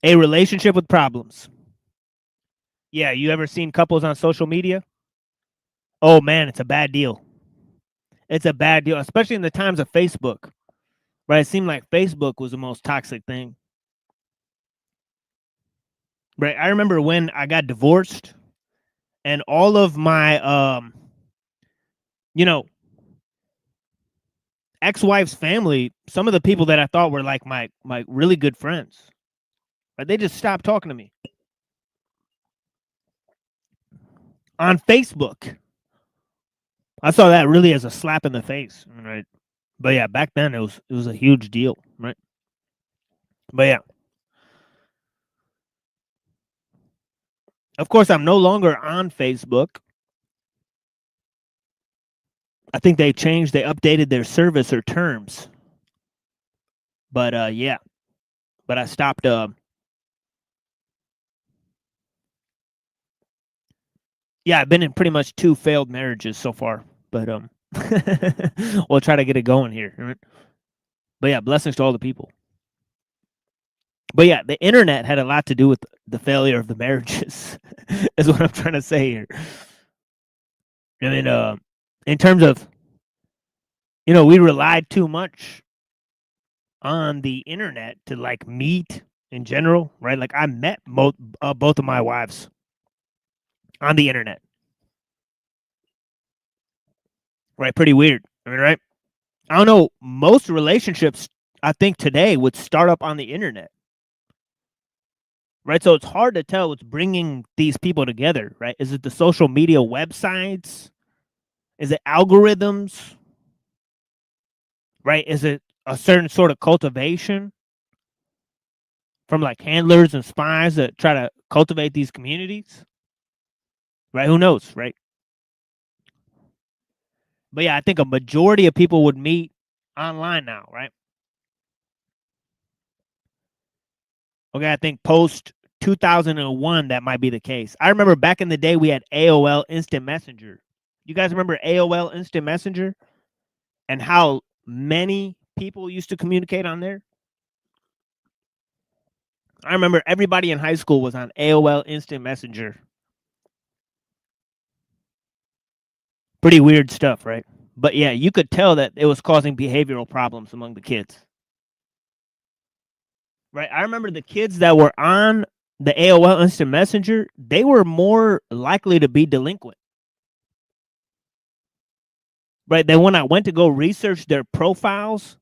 a relationship with problems. Yeah, you ever seen couples on social media? Oh man, it's a bad deal. It's a bad deal, especially in the times of Facebook. Right? It seemed like Facebook was the most toxic thing. Right? I remember when I got divorced and all of my you know, ex-wife's family, some of the people that I thought were like my really good friends, right? They just stopped talking to me on Facebook. I saw that really as a slap in the face, right? But yeah, back then it was a huge deal, right? But yeah, of course, I'm no longer on Facebook. I think they updated their service or terms. But yeah, but I stopped. Yeah, I've been in pretty much 2 failed marriages so far, but we'll try to get it going here. Right? But yeah, blessings to all the people. But yeah, the internet had a lot to do with the failure of the marriages, is what I'm trying to say here. I mean, in terms of, we relied too much on the internet to like meet in general, right? Like I met both of my wives on the internet. right? Pretty weird. I mean, right? I don't know. Most relationships, I think, today would start up on the internet, right? So it's hard to tell what's bringing these people together, right? Is it the social media websites? Is it algorithms? Right? Is it a certain sort of cultivation from like handlers and spies that try to cultivate these communities? Right? Who knows, right? But yeah, I think a majority of people would meet online now, right? Okay, I think post 2001 that might be the case. I remember back in the day we had AOL Instant Messenger. You guys remember AOL Instant Messenger and how many people used to communicate on there? I remember everybody in high school was on AOL Instant Messenger. Pretty weird stuff, right? But yeah, you could tell that it was causing behavioral problems among the kids. Right? I remember the kids that were on the AOL Instant Messenger, they were more likely to be delinquent. Right? Then when I went to go research their profiles,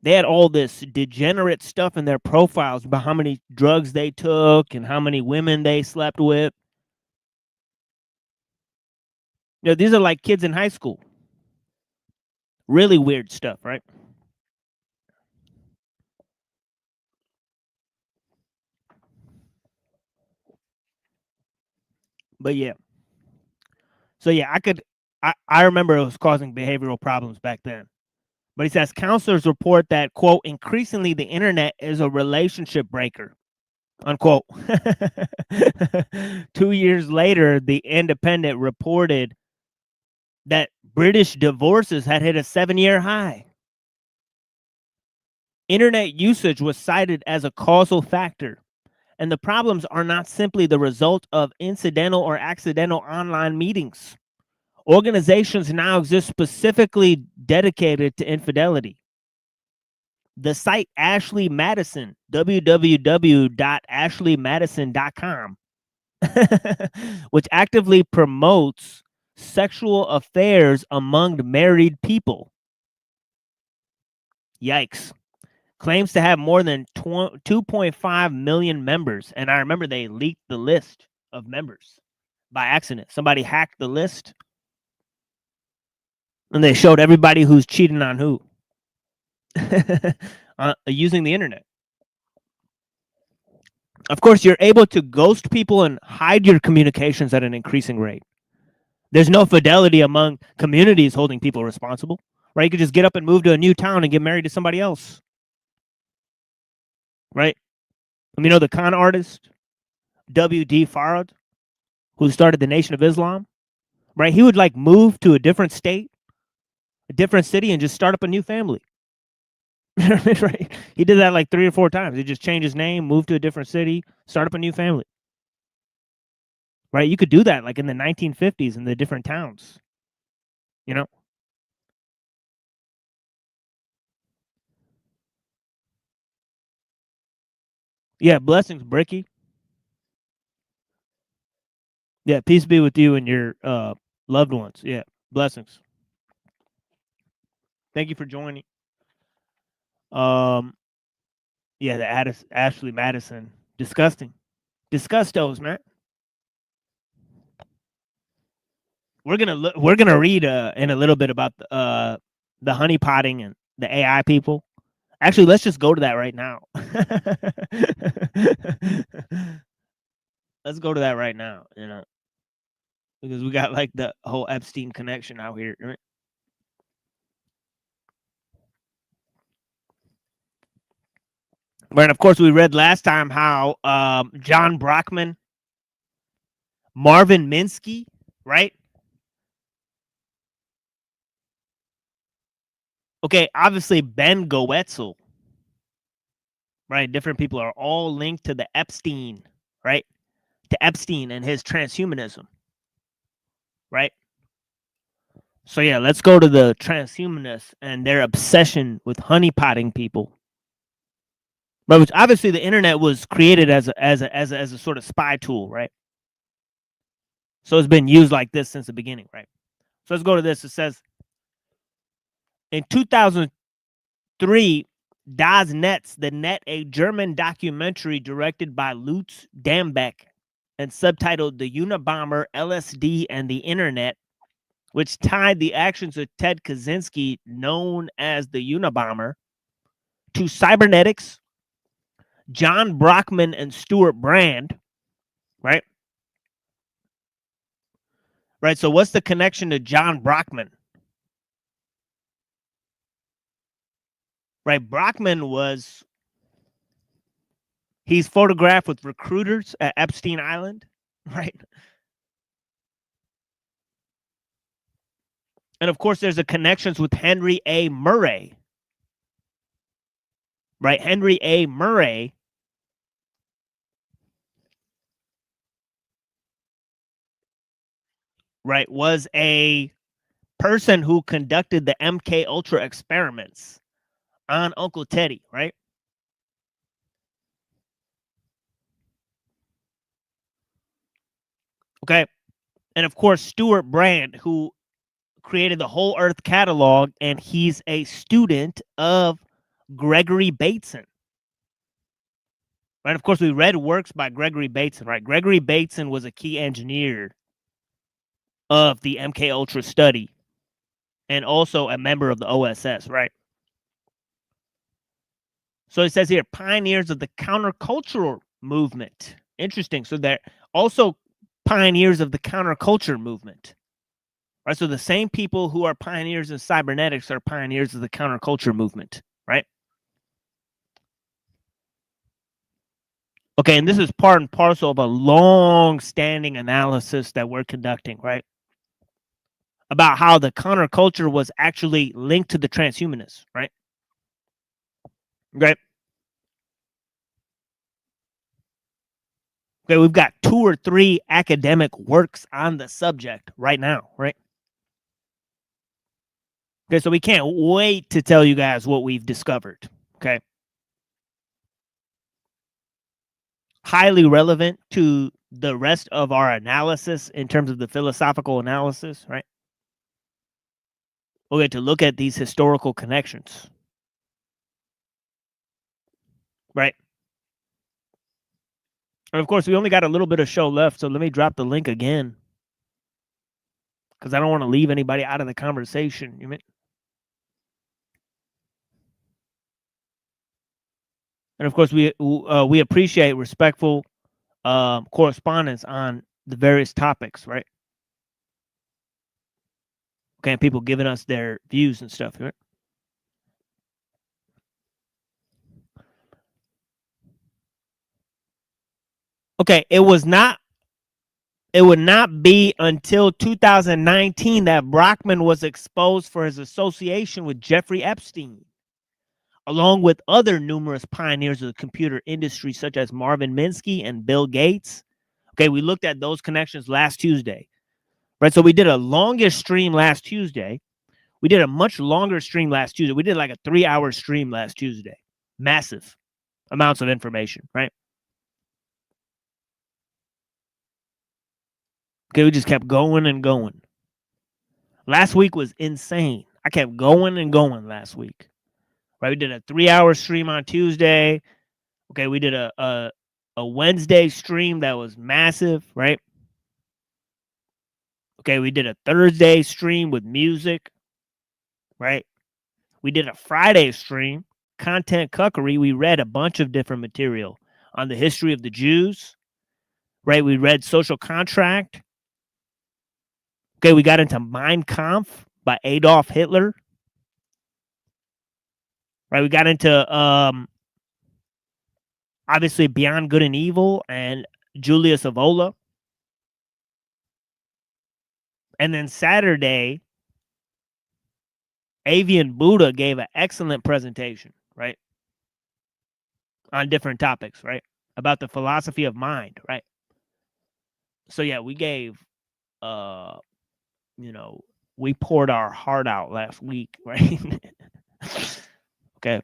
they had all this degenerate stuff in their profiles about how many drugs they took and how many women they slept with. You know, these are like kids in high school. Really weird stuff, right? But yeah. So yeah, I remember it was causing behavioral problems back then. But he says counselors report that, quote, increasingly the internet is a relationship breaker, unquote. 2 years later, the Independent reported that British divorces had hit a 7-year high. Internet usage was cited as a causal factor, and the problems are not simply the result of incidental or accidental online meetings. Organizations now exist specifically dedicated to infidelity. The site Ashley Madison, www.ashleymadison.com, which actively promotes sexual affairs among married people. Yikes. Claims to have more than 2.5 million members. And I remember they leaked the list of members by accident. Somebody hacked the list and they showed everybody who's cheating on who. Using the internet. Of course, you're able to ghost people and hide your communications at an increasing rate. There's no fidelity among communities holding people responsible, right? You could just get up and move to a new town and get married to somebody else, right? You know the con artist, W.D. Farad, who started the Nation of Islam, right? He would like move to a different state, a different city, and just start up a new family. Right? He did that like 3 or 4 times. He just changed his name, moved to a different city, start up a new family. Right? You could do that like in the 1950s in the different towns. You know? Yeah, blessings, Bricky. Yeah, peace be with you and your loved ones. Yeah, blessings. Thank you for joining. Um, yeah, the Ashley Madison, disgusting, disgustos, man. We're gonna read in a little bit about the honeypotting and the AI people. Actually, let's just go to that right now. Let's go to that right now. You know, because we got like the whole Epstein connection out here. Right? And of course, we read last time how John Brockman, Marvin Minsky, right? Okay, obviously Ben Goetzel, right? Different people are all linked to the Epstein, right? To Epstein and his transhumanism, right? So yeah, let's go to the transhumanists and their obsession with honeypotting people. But which obviously the internet was created as a sort of spy tool, right? So it's been used like this since the beginning, right? So let's go to this. It says In 2003, Das Netz, The Net, a German documentary directed by Lutz Dambeck and subtitled The Unabomber, LSD, and the Internet, which tied the actions of Ted Kaczynski, known as the Unabomber, to cybernetics, John Brockman and Stuart Brand, right? Right, so what's the connection to John Brockman? Right, Brockman he's photographed with recruiters at Epstein Island, right? And of course, there's a connections with Henry A. Murray, right? Henry A. Murray right, was a person who conducted the MK Ultra experiments on Uncle Teddy, right? Okay. And of course, Stuart Brand, who created the Whole Earth catalog, and he's a student of Gregory Bateson. Right? Of course, we read works by Gregory Bateson, right? Gregory Bateson was a key engineer of the MK Ultra study and also a member of the OSS, right? So it says here, pioneers of the countercultural movement. Interesting. So they're also pioneers of the counterculture movement. Right? So the same people who are pioneers in cybernetics are pioneers of the counterculture movement, right? Okay, and this is part and parcel of a long-standing analysis that we're conducting, right? About how the counterculture was actually linked to the transhumanists, right? Right. Okay, we've got 2 or 3 academic works on the subject right now, right? Okay, so we can't wait to tell you guys what we've discovered, okay? Highly relevant to the rest of our analysis in terms of the philosophical analysis, right? We'll get to look at these historical connections, right? And of course, we only got a little bit of show left, so let me drop the link again because I don't want to leave anybody out of the conversation. You mean? And of course, we appreciate respectful correspondence on the various topics, right? Okay, and people giving us their views and stuff, right? Okay, it would not be until 2019 that Brockman was exposed for his association with Jeffrey Epstein, along with other numerous pioneers of the computer industry, such as Marvin Minsky and Bill Gates. Okay, we looked at those connections last Tuesday, right? So we did a longest stream last Tuesday. We did a much longer stream last Tuesday. We did like a 3-hour stream last Tuesday. Massive amounts of information, right? Okay, we just kept going and going. Last week was insane. I kept going and going last week. Right, we did a 3-hour stream on Tuesday. Okay, we did a Wednesday stream that was massive, right? Okay, we did a Thursday stream with music, right? We did a Friday stream, content cuckery. We read a bunch of different material on the history of the Jews, right? We read Social Contract. Okay, we got into Mein Kampf by Adolf Hitler. Right, we got into obviously Beyond Good and Evil and Julius Evola. And then Saturday, Avian Buddha gave an excellent presentation, right? On different topics, right? About the philosophy of mind, right? So yeah, we gave we poured our heart out last week, right? Okay.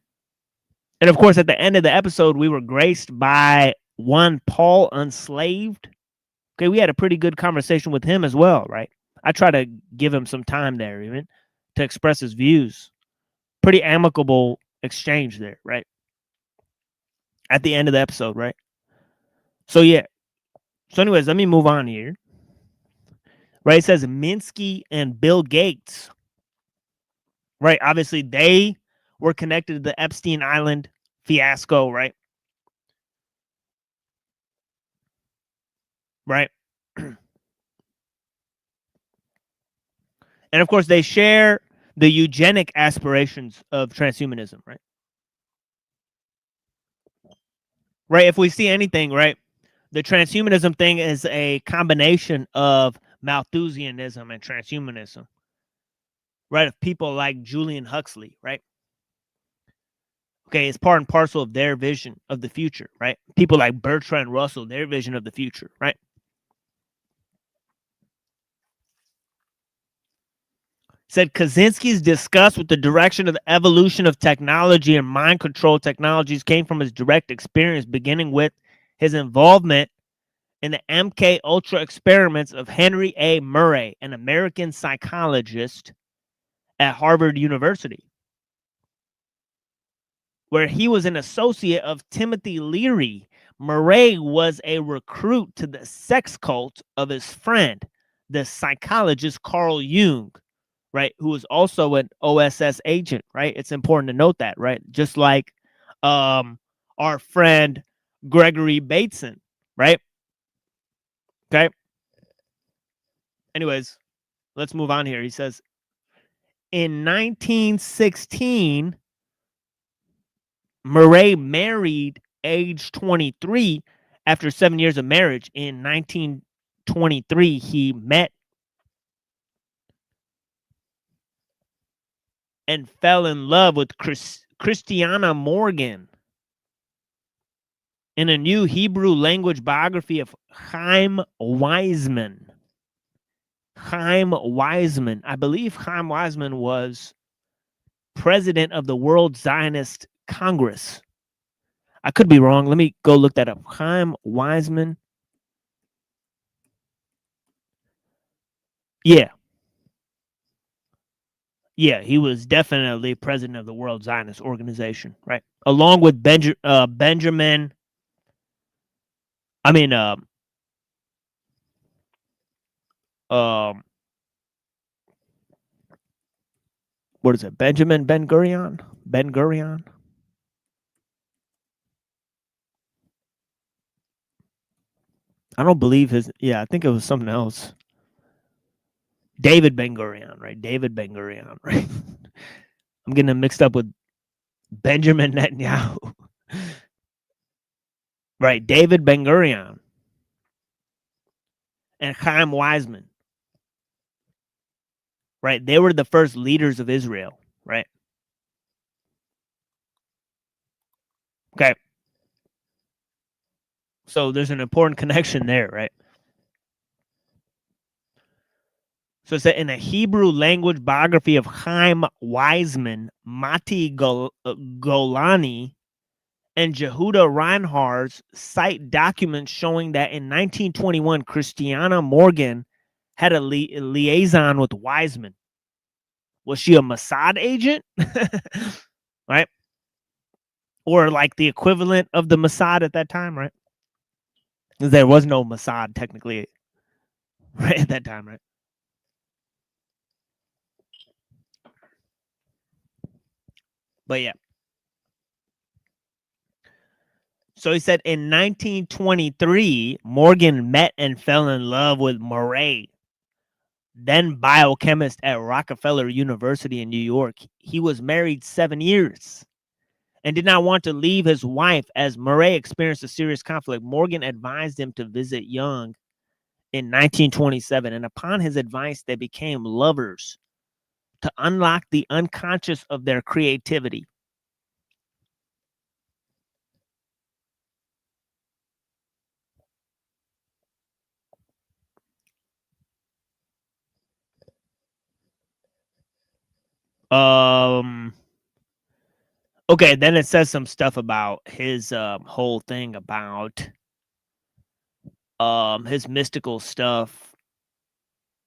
And of course, at the end of the episode, we were graced by one Paul Unslaved. Okay, we had a pretty good conversation with him as well, right? I try to give him some time there, even to express his views. pretty amicable exchange there, right? At the end of the episode, right? So yeah. So anyways, let me move on here. Right, it says Minsky and Bill Gates. Right, obviously they were connected to the Epstein Island fiasco, right? Right. And of course, they share the eugenic aspirations of transhumanism, right? Right. If we see anything, right, the transhumanism thing is a combination of Malthusianism and transhumanism, right? Of people like Julian Huxley, right? Okay, it's part and parcel of their vision of the future, right? People like Bertrand Russell, their vision of the future, right? Said Kaczynski's disgust with the direction of the evolution of technology and mind control technologies came from his direct experience, beginning with his involvement in the MK Ultra experiments of Henry A. Murray, an American psychologist at Harvard University, where he was an associate of Timothy Leary. Murray was a recruit to the sex cult of his friend, the psychologist Carl Jung, right, who was also an OSS agent, right? It's important to note that, right? Just like our friend Gregory Bateson, right? Okay. Anyways, let's move on here. He says, in 1916, Murray married age 23. After 7 years of marriage in 1923, he met and fell in love with Christiana Morgan. In a new Hebrew language biography of Chaim Weizmann. Chaim Weizmann. I believe Chaim Weizmann was president of the World Zionist Congress. I could be wrong. Let me go look that up. Chaim Weizmann. Yeah. Yeah, he was definitely president of the World Zionist Organization, right? Along with Benjamin. I mean, what is it? Benjamin Ben Gurion? Ben Gurion? I don't believe his. Yeah, I think it was something else. David Ben Gurion, right? David Ben Gurion, right? I'm getting him mixed up with Benjamin Netanyahu. Right, David Ben Gurion and Chaim Weizmann. Right, they were the first leaders of Israel, right? Okay. So there's an important connection there, right? So it's in a Hebrew language biography of Chaim Weizmann, Mati Golani, and Jehuda Reinhardt's cite documents showing that in 1921, Christiana Morgan had a liaison with Weizmann. Was she a Mossad agent? Right? Or like the equivalent of the Mossad at that time, right? There was no Mossad technically, right, at that time, right? But yeah. So he said in 1923, Morgan met and fell in love with Murray, then biochemist at Rockefeller University in New York. He was married 7 years and did not want to leave his wife as Murray experienced a serious conflict. Morgan advised him to visit Jung in 1927, and upon his advice, they became lovers to unlock the unconscious of their creativity. Okay, then it says some stuff about his whole thing about his mystical stuff,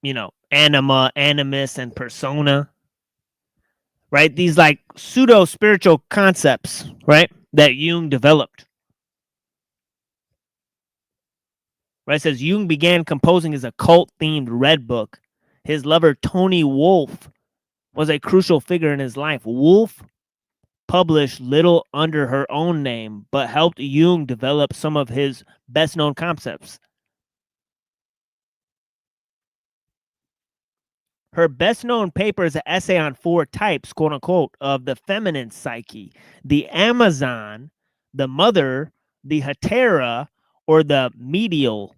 you know, anima, animus, and persona. right? These like pseudo spiritual concepts, right, that Jung developed. Right, it says Jung began composing his occult-themed Red Book. His lover Toni Wolff was a crucial figure in his life. Wolff published little under her own name, but helped Jung develop some of his best-known concepts. Her best-known paper is an essay on 4 types, quote unquote, of the feminine psyche: the Amazon, the mother, the Hetera, or the medial.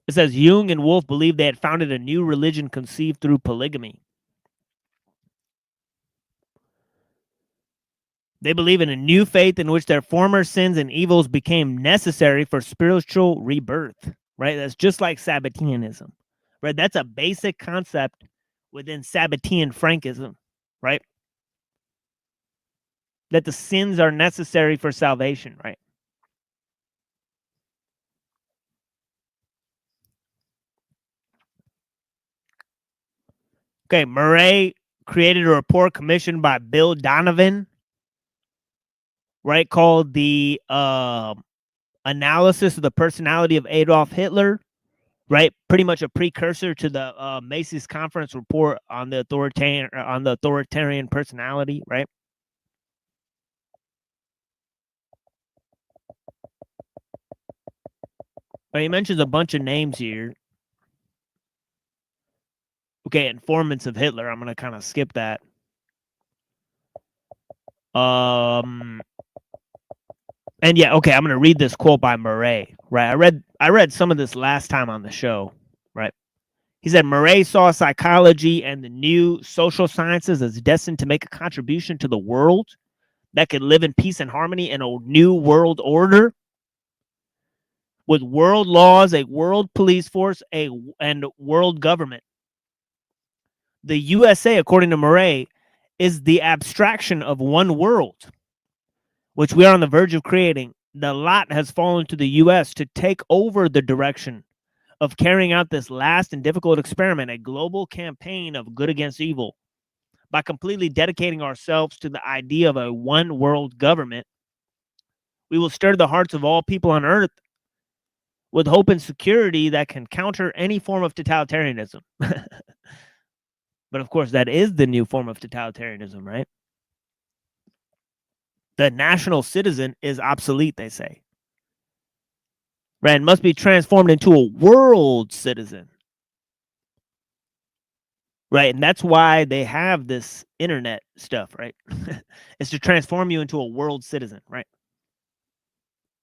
It says Jung and Wolff believed they had founded a new religion conceived through polygamy. They believe in a new faith in which their former sins and evils became necessary for spiritual rebirth, right? That's just like Sabbateanism, right? That's a basic concept within Sabbatean Frankism, right? That the sins are necessary for salvation, right? Okay, Murray created a report commissioned by Bill Donovan, right, called the Analysis of the Personality of Adolf Hitler, right? Pretty much a precursor to the Macy's Conference report on the authoritarian personality, right? But he mentions a bunch of names here. Okay, informants of Hitler. I'm gonna kind of skip that. And yeah, okay, I'm gonna read this quote by Murray. Right, I read some of this last time on the show. Right, he said Murray saw psychology and the new social sciences as destined to make a contribution to the world that could live in peace and harmony in a new world order with world laws, a world police force, and world government. The USA, according to Murray, is the abstraction of one world, which we are on the verge of creating. The lot has fallen to the US to take over the direction of carrying out this last and difficult experiment, a global campaign of good against evil. By completely dedicating ourselves to the idea of a one world government, we will stir the hearts of all people on earth with hope and security that can counter any form of totalitarianism. But of course, that is the new form of totalitarianism, right? The national citizen is obsolete, they say. Right? And must be transformed into a world citizen. Right? And that's why they have this internet stuff, right? It's to transform you into a world citizen, right?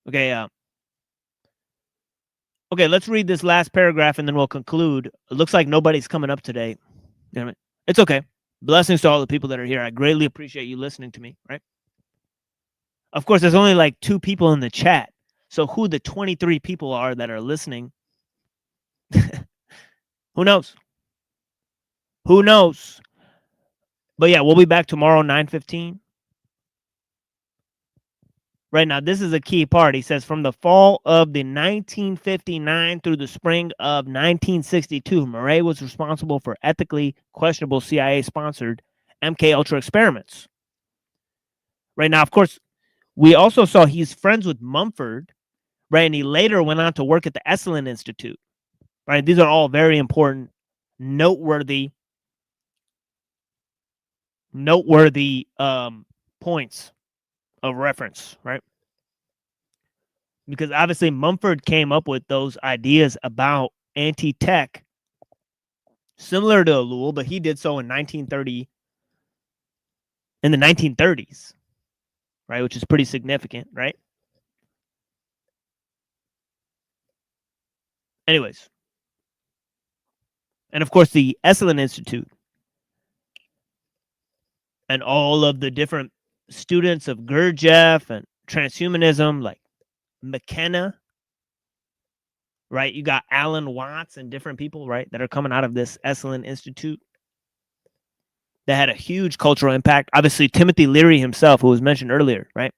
Okay, okay, let's read this last paragraph and then we'll conclude. It looks like nobody's coming up today. Damn it. It's okay. Blessings to all the people that are here. I greatly appreciate you listening to me, right? Of course, there's only like 2 people in the chat. So who the 23 people are that are listening, who knows? Who knows? But yeah, we'll be back tomorrow, 9:15. Right now, this is a key part. He says, from the fall of the 1959 through the spring of 1962, Murray was responsible for ethically questionable CIA-sponsored MK Ultra experiments. Right now, of course, we also saw he's friends with Mumford, right? And he later went on to work at the Esalen Institute, right? These are all very important, noteworthy points of reference, right? Because obviously Mumford came up with those ideas about anti-tech similar to Ellul, but he did so in the 1930s, right? Which is pretty significant, right? Anyways. And of course, the Esalen Institute and all of the different students of Gurdjieff and transhumanism, like McKenna, right? You got Alan Watts and different people, right, that are coming out of this Esalen Institute. that had a huge cultural impact. Obviously, Timothy Leary himself, who was mentioned earlier, right?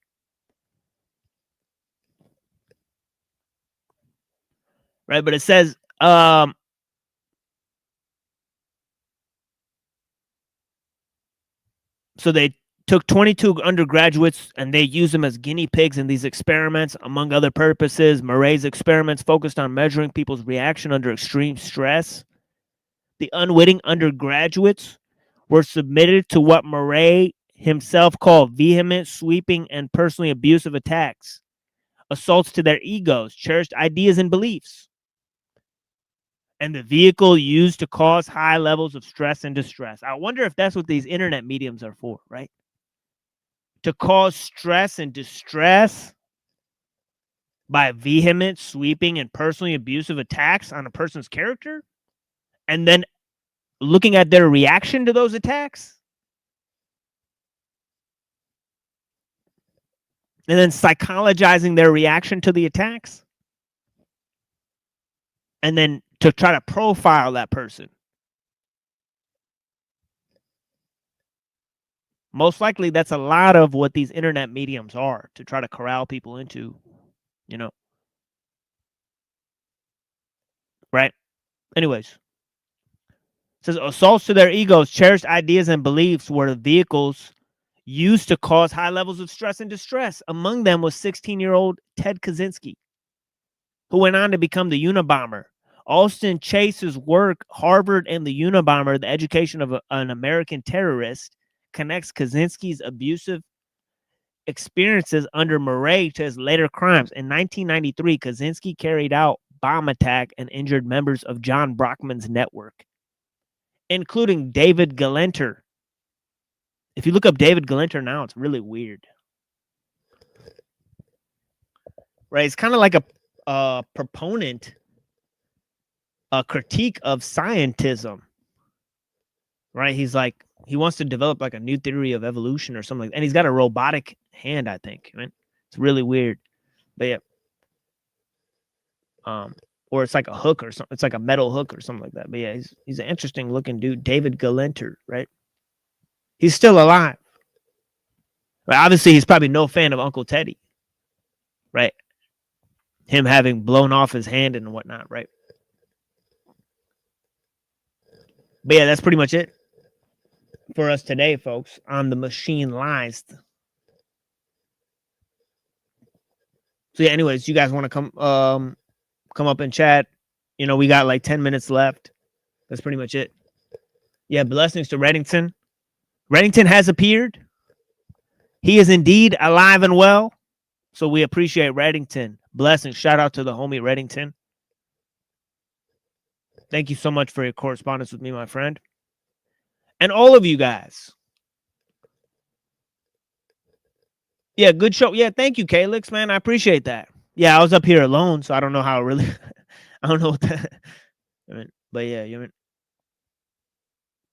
Right, but it says, so they took 22 undergraduates and they used them as guinea pigs in these experiments, among other purposes. Murray's experiments focused on measuring people's reaction under extreme stress. The unwitting undergraduates were submitted to what Murray himself called vehement, sweeping, and personally abusive attacks, assaults to their egos, cherished ideas, and beliefs, and the vehicle used to cause high levels of stress and distress. I wonder if that's what these internet mediums are for, right? To cause stress and distress by vehement, sweeping, and personally abusive attacks on a person's character, and then looking at their reaction to those attacks, and then psychologizing their reaction to the attacks, and then to try to profile that person. Most likely, that's a lot of what these internet mediums are, to try to corral people into, you know. Right? Anyways, it says assaults to their egos, cherished ideas, and beliefs were the vehicles used to cause high levels of stress and distress. Among them was 16-year-old Ted Kaczynski, who went on to become the Unabomber. Alston Chase's work, Harvard and the Unabomber, the education of an American terrorist, connects Kaczynski's abusive experiences under Murray to his later crimes. In 1993, Kaczynski carried out bomb attack and injured members of John Brockman's network, including David Galenter. If you look up David Galenter now, it's really weird. Right? It's kind of like a proponent, a critique of scientism. Right? He's like, he wants to develop like a new theory of evolution or something like that. And he's got a robotic hand, I think. Right? It's really weird. But yeah. Or it's like a hook or something. It's like a metal hook or something like that. But yeah, he's an interesting looking dude. David Galenter, right? He's still alive. But obviously, he's probably no fan of Uncle Teddy, right? Him having blown off his hand and whatnot, right? But yeah, that's pretty much it for us today, folks, on the Machine Lies. So yeah, anyways, you guys want to come up and chat? You know, we got like 10 minutes left. That's pretty much it. Yeah, blessings to Reddington. Reddington has appeared. He is indeed alive and well. So we appreciate Reddington. Blessings. Shout out to the homie Reddington. Thank you so much for your correspondence with me, my friend. And all of you guys. Yeah, good show. Yeah, thank you, Calix, man. I appreciate that. Yeah, I was up here alone, so I don't know how really I don't know what that but yeah,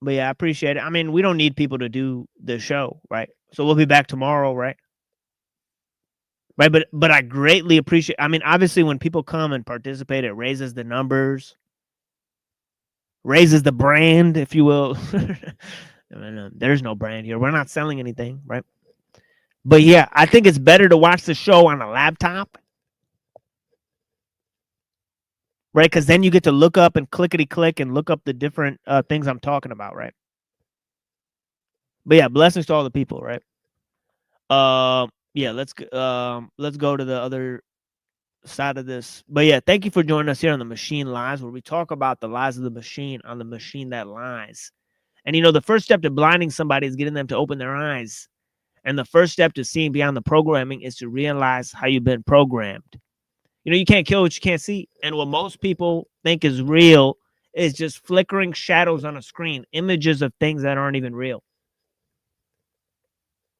but yeah, I appreciate it. I mean, we don't need people to do the show, right? So we'll be back tomorrow, right? Right, but I greatly appreciate. I mean, obviously, when people come and participate, it raises the numbers, raises the brand, if you will. I mean, there's no brand here. We're not selling anything, right? But yeah, I think it's better to watch the show on a laptop, right? Because then you get to look up and clickety click and look up the different things I'm talking about, right? But yeah, blessings to all the people, right? Yeah, let's go to the other side of this. But yeah, thank you for joining us here on the Machine Lies, where we talk about the lies of the machine on the machine that lies. And you know, the first step to blinding somebody is getting them to open their eyes. And the first step to seeing beyond the programming is to realize how you've been programmed. You know, you can't kill what you can't see. And what most people think is real is just flickering shadows on a screen, images of things that aren't even real.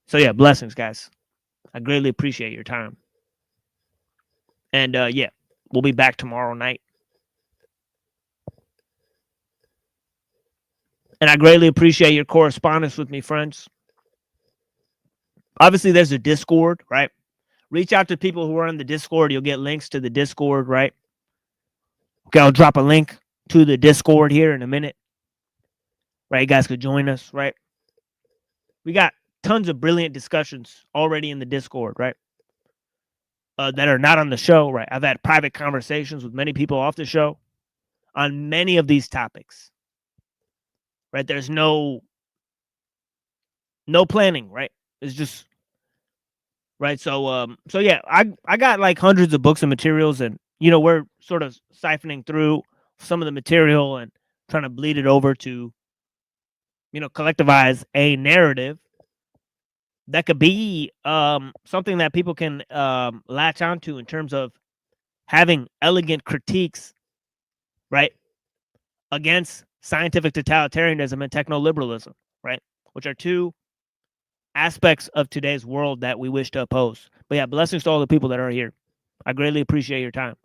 So yeah, blessings, guys. I greatly appreciate your time. And yeah, we'll be back tomorrow night. And I greatly appreciate your correspondence with me, friends. Obviously, there's a Discord, right? Reach out to people who are in the Discord. You'll get links to the Discord, right? Okay, I'll drop a link to the Discord here in a minute. Right, you guys could join us, right? We got tons of brilliant discussions already in the Discord, right? That are not on the show, right? I've had private conversations with many people off the show on many of these topics, right? There's no planning, right? It's just right. So yeah, I got like hundreds of books and materials, and we're sort of siphoning through some of the material and trying to bleed it over to collectivize a narrative that could be something that people can latch onto in terms of having elegant critiques, right, against scientific totalitarianism and techno-liberalism, right, which are two aspects of today's world that we wish to oppose. But yeah, blessings to all the people that are here. I greatly appreciate your time.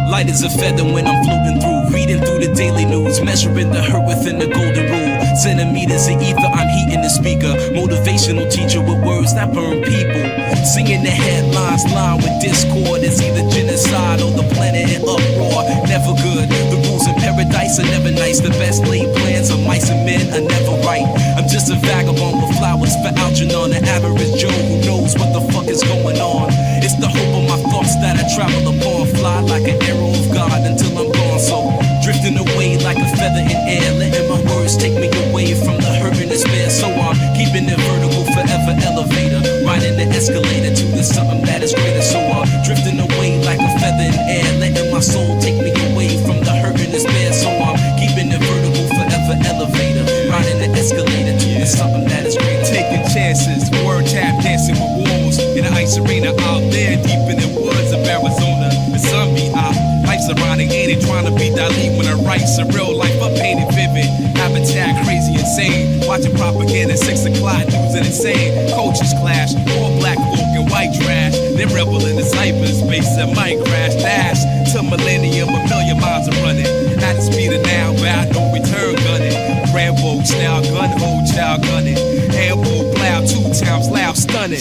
Light as a feather when I'm floating through, reading through the daily news, measuring the hurt within the golden rule. Centimeters of ether, I'm heating the speaker. Motivational teacher with words that burn people. Singing the headlines, line with discord. It's either genocide or the planet in uproar. Never good. The rules in paradise are never nice. The best laid plans of mice and men are never right. I'm just a vagabond with flowers for Algernon, an average Joe who knows what the fuck is going on. It's the hope of my thoughts that I travel upon. Fly like an arrow of God until I'm gone. So drifting away like a feather in air, letting my words take me away from the hurt and despair. So I'm keeping it vertical, forever elevator, riding the escalator to the something that is greater. So I'm drifting away like a feather in air, letting my soul take me away from the hurt and despair. So I'm keeping it vertical, forever elevator, riding the escalator to the something that is greater. Taking chances, word tap dancing with wolves in the ice arena out there deep in the woods of Arizona. The sun be out, life's ironic, ain't it? Trying to be Dali when I write surreal life, I painted vivid. Habitat crazy, insane. Watching propaganda, 6 o'clock, news and insane. Coaches clash, all black folk and white trash. They rebel in the cyberspace that might crash. Dash to millennium, a million miles are running. At the speed of now, without no return gunning. Rambo style, gun hold, child gunning. Ambo plow, 2 times loud, stunning.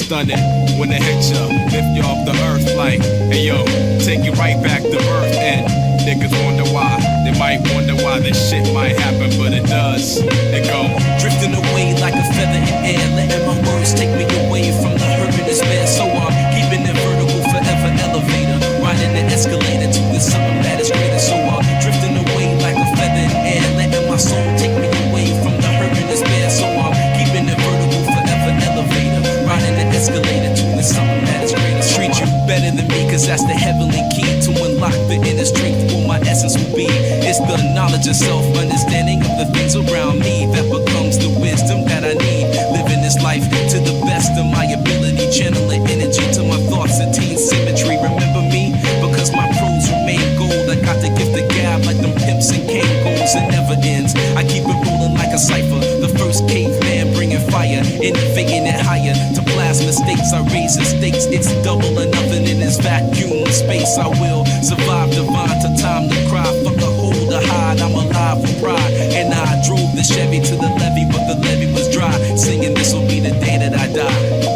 When they hit ya, lift you off the earth like, hey yo, take you right back to birth. And niggas wonder why, they might wonder why this shit might happen, but it does. They go drifting away like a feather in air, letting my words take me away from the hurt and despair. So I'm keeping it vertical, forever elevator, riding the escalator to the something that is greater. So I'm drifting away like a feather in air, letting my soul take me away from the hurt and despair. So I'm keeping it vertical, forever elevator, riding the escalator to the something that is greater. Treat you better than me, cause that's the heavenly key to unlock the inner strength. What my essence will be, it's the knowledge of self, understanding of the things around me that becomes the wisdom that I need. Living this life to the best of my ability, channeling energy to my thoughts, attain symmetry. Remember me, because my prose remain gold. I got the gift of gab like them pimps and Kangos. It never ends, I keep it rolling like a cipher. The first caveman bringing fire, innovating it higher. To plasma states, I raise the stakes. It's double or nothing in this vacuum space. I will survive divine to time to cry. Fuck a hold or hide, I'm alive with pride. And I drove the Chevy to the levee, but the levee was dry. Singing this will be the day that I die.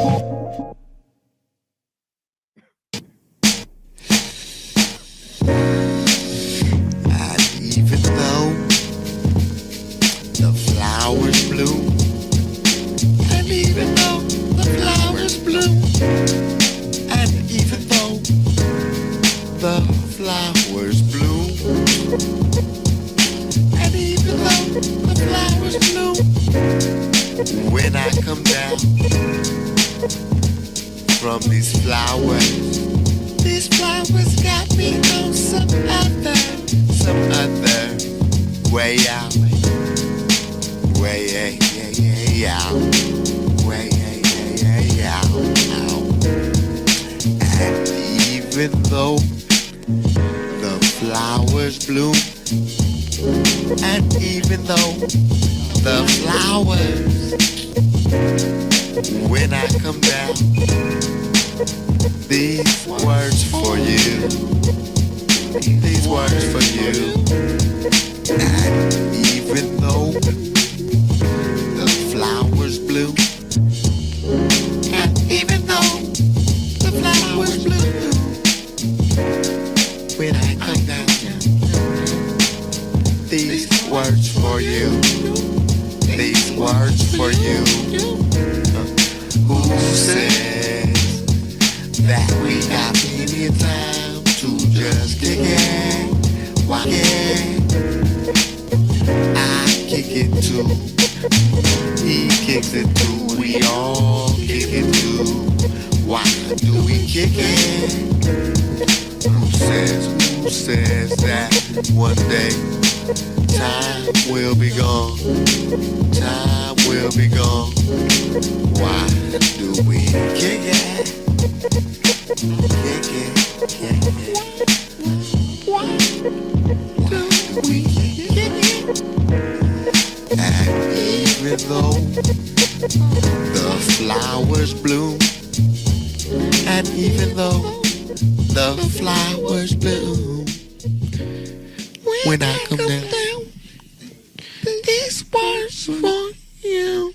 for you. Who says that we got plenty of time to just kick it? Why can't I kick it too? He kicks it too. We all kick it too. Why do we kick it? Who says that one day time will be gone? Time will be gone. Why do we kick it? Kick it, kick it. Why do we kick it? And even though the flowers bloom, and even though the flowers bloom, when I come down, these words for you.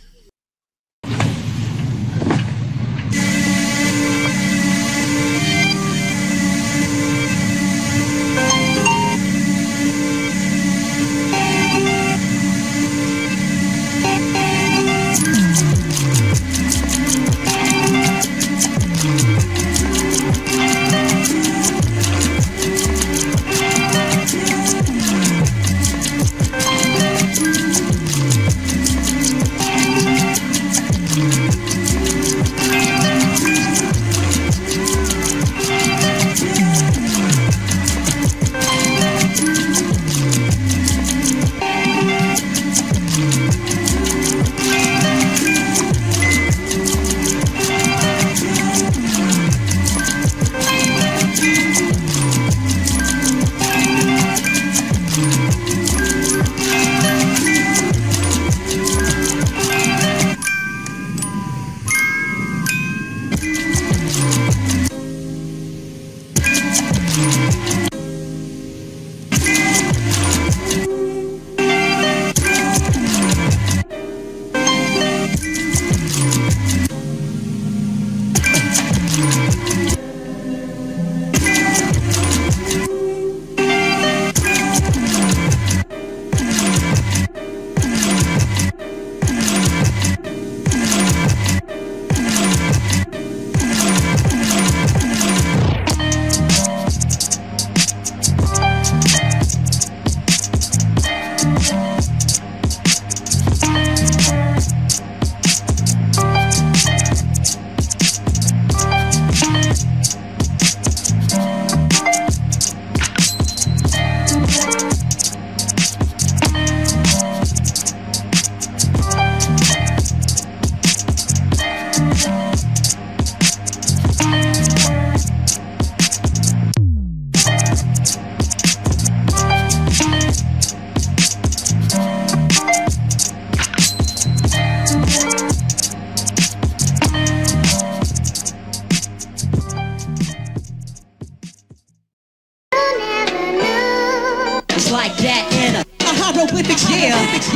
Like that in a hieroglyphics, yeah. It's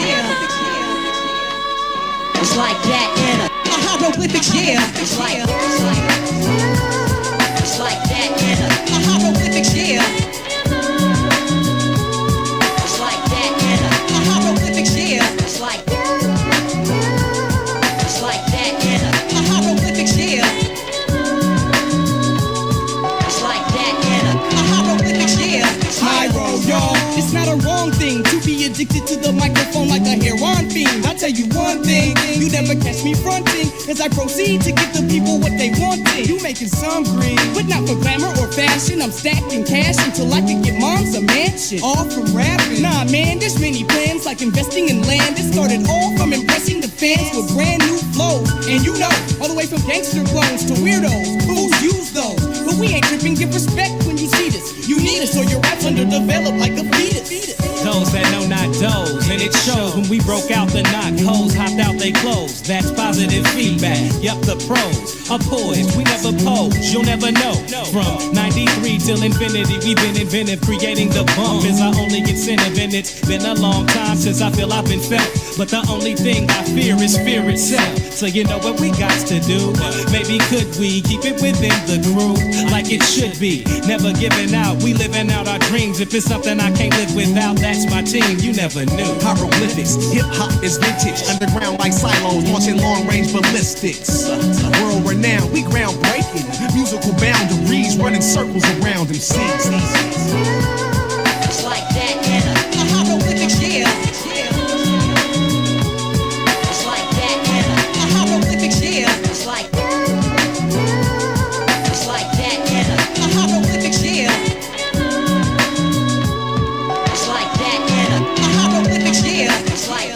like that in a hieroglyphics, yeah. It's like that in a hieroglyphics, yeah. It's like that in a hieroglyphics, yeah. It's like that in a hieroglyphics, yeah. It's like that in a hieroglyphics, yeah. Pyro, y'all. It's not a wrong thing to be addicted to the microphone like a heroin fiend. I'll tell you one thing, you never catch me fronting as I proceed to give the people what they wanted. You making some green, but not for glamour or fashion. I'm stacking cash until I can get moms a mansion. All from rapping. Nah, man, there's many plans like investing in land. It started all from impressing the fans with brand new flows. And you know, all the way from gangster clones to weirdos, fools use those. But we ain't tripping, give respect when you see this. You need us or your rap's underdeveloped like a fetus. Those that know not those, and it shows when we broke out the knock holes, hopped out they clothes. That's positive feedback. Yup, the pros are poised. We never pose, you'll never know. From 93 till infinity, we've been inventive, creating the bump is our only incentive, and it's been a long time since I feel I've been felt. But the only thing I fear is fear itself. So you know what we got to do? Maybe could we keep it within the groove like it should be? Never giving out, we living out our dreams. If it's something I can't live without, that's my team. You never knew. Hieroglyphics, hip hop is vintage, underground like silos, launching long range ballistics. World renowned, we groundbreaking, musical boundaries, running circles around MCs. It's like that in a hieroglyphics, yeah. It's like that in a hieroglyphics, yeah. It's like that in a hieroglyphics, yeah. It's like that in a hieroglyphics, yeah. It's like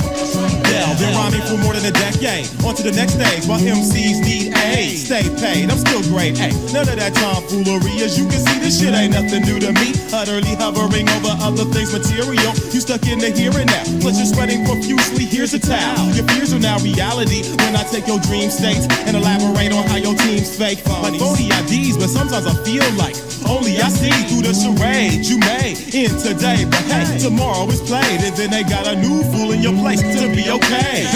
Yeah, been rhyming for more than a decade. On to the next stage, while MCs need aid. Stay paid, I'm still great. Hey, none of that tomfoolery. As you can see, this shit ain't nothing new to me. Utterly hovering over other things material. You stuck in the here and now. Plus you're sweating profusely, here's a towel. Your fears are now reality when I take your dream states and elaborate on how your team's fake. Phony IDs, but sometimes I feel like only I see through the charade you made in today. But hey, tomorrow is played, and then they got a new fool in your place to be okay.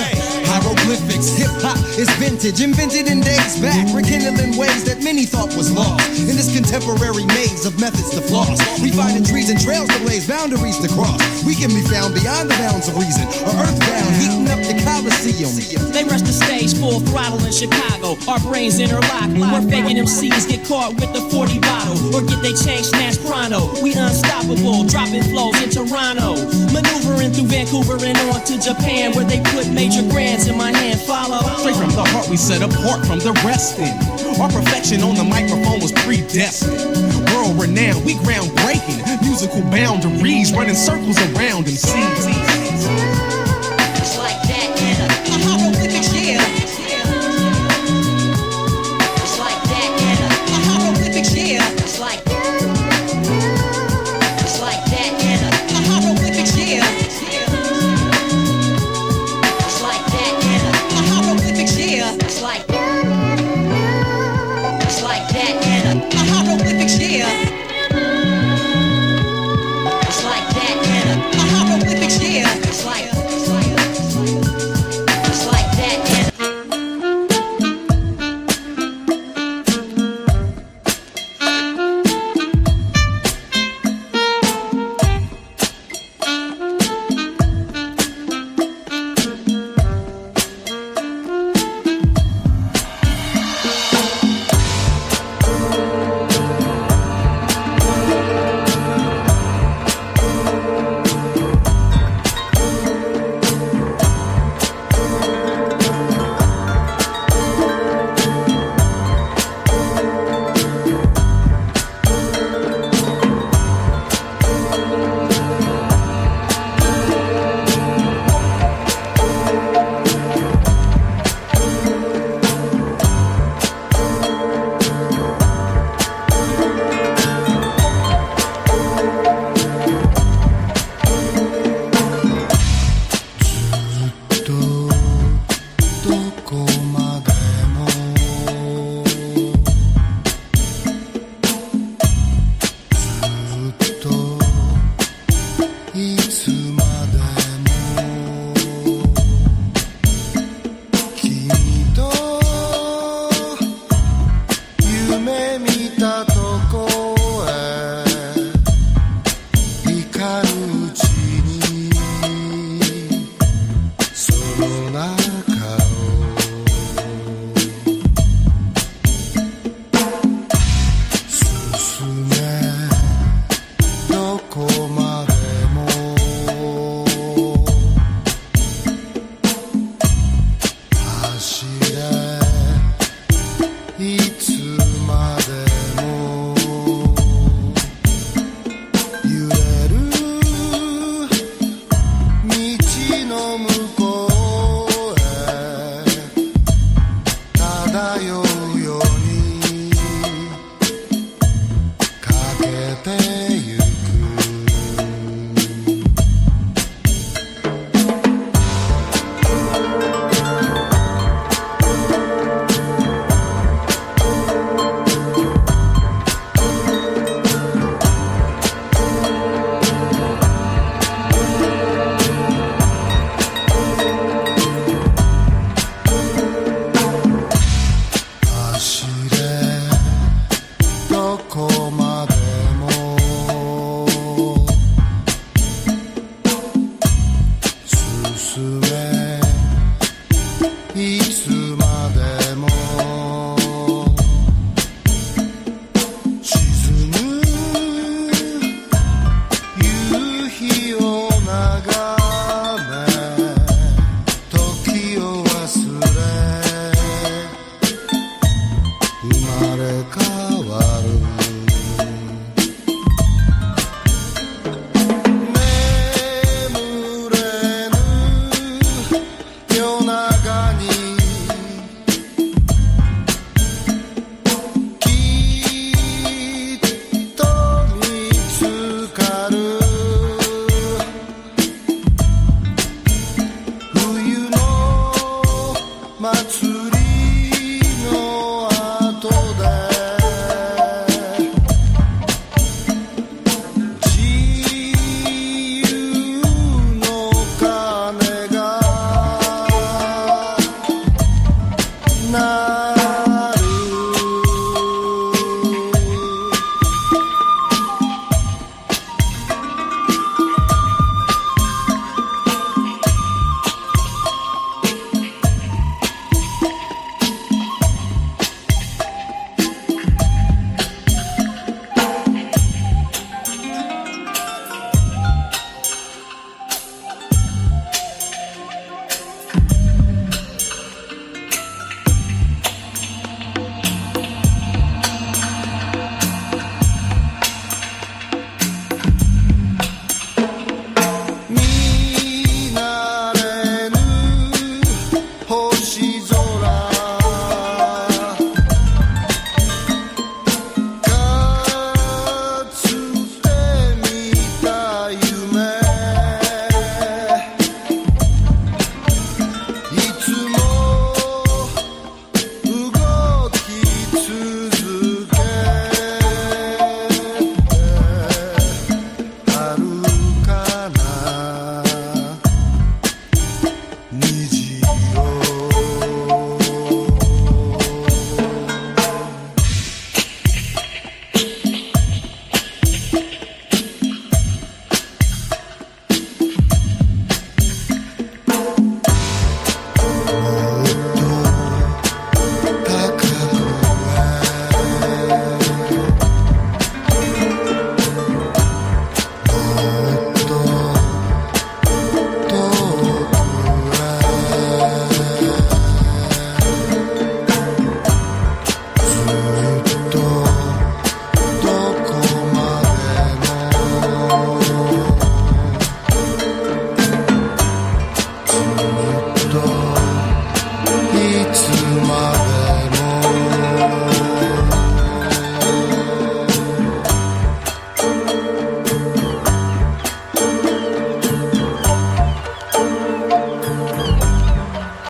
Hieroglyphics, hip-hop is vintage, invented in days back, rekindling ways that many thought was lost. In this contemporary maze of methods to floss, we finding trees and trails to blaze, boundaries to cross. We can be found beyond the bounds of reason, or earthbound, heating up the Coliseum. They rush the stage full throttle in Chicago. Our brains interlock. Where faking MCs get caught with the 40 bottle or get they change snatched pronto. We unstoppable, dropping flows in Toronto, maneuvering through Vancouver and on to Japan, where they put major grands in my hand. Follow. Straight from the heart, we set apart from the rest. Our perfection on the microphone was predestined. World renowned, we groundbreaking, musical boundaries, running circles around MCs. it's like that in a hieroglyphics, yeah. It's like that in a hieroglyphics, yeah. It's like that in a hieroglyphics, yeah. It's like that in a hieroglyphics, yeah. It's like that in a hieroglyphics, yeah. It's like that in a hieroglyphics, yeah. It's like that in sugar.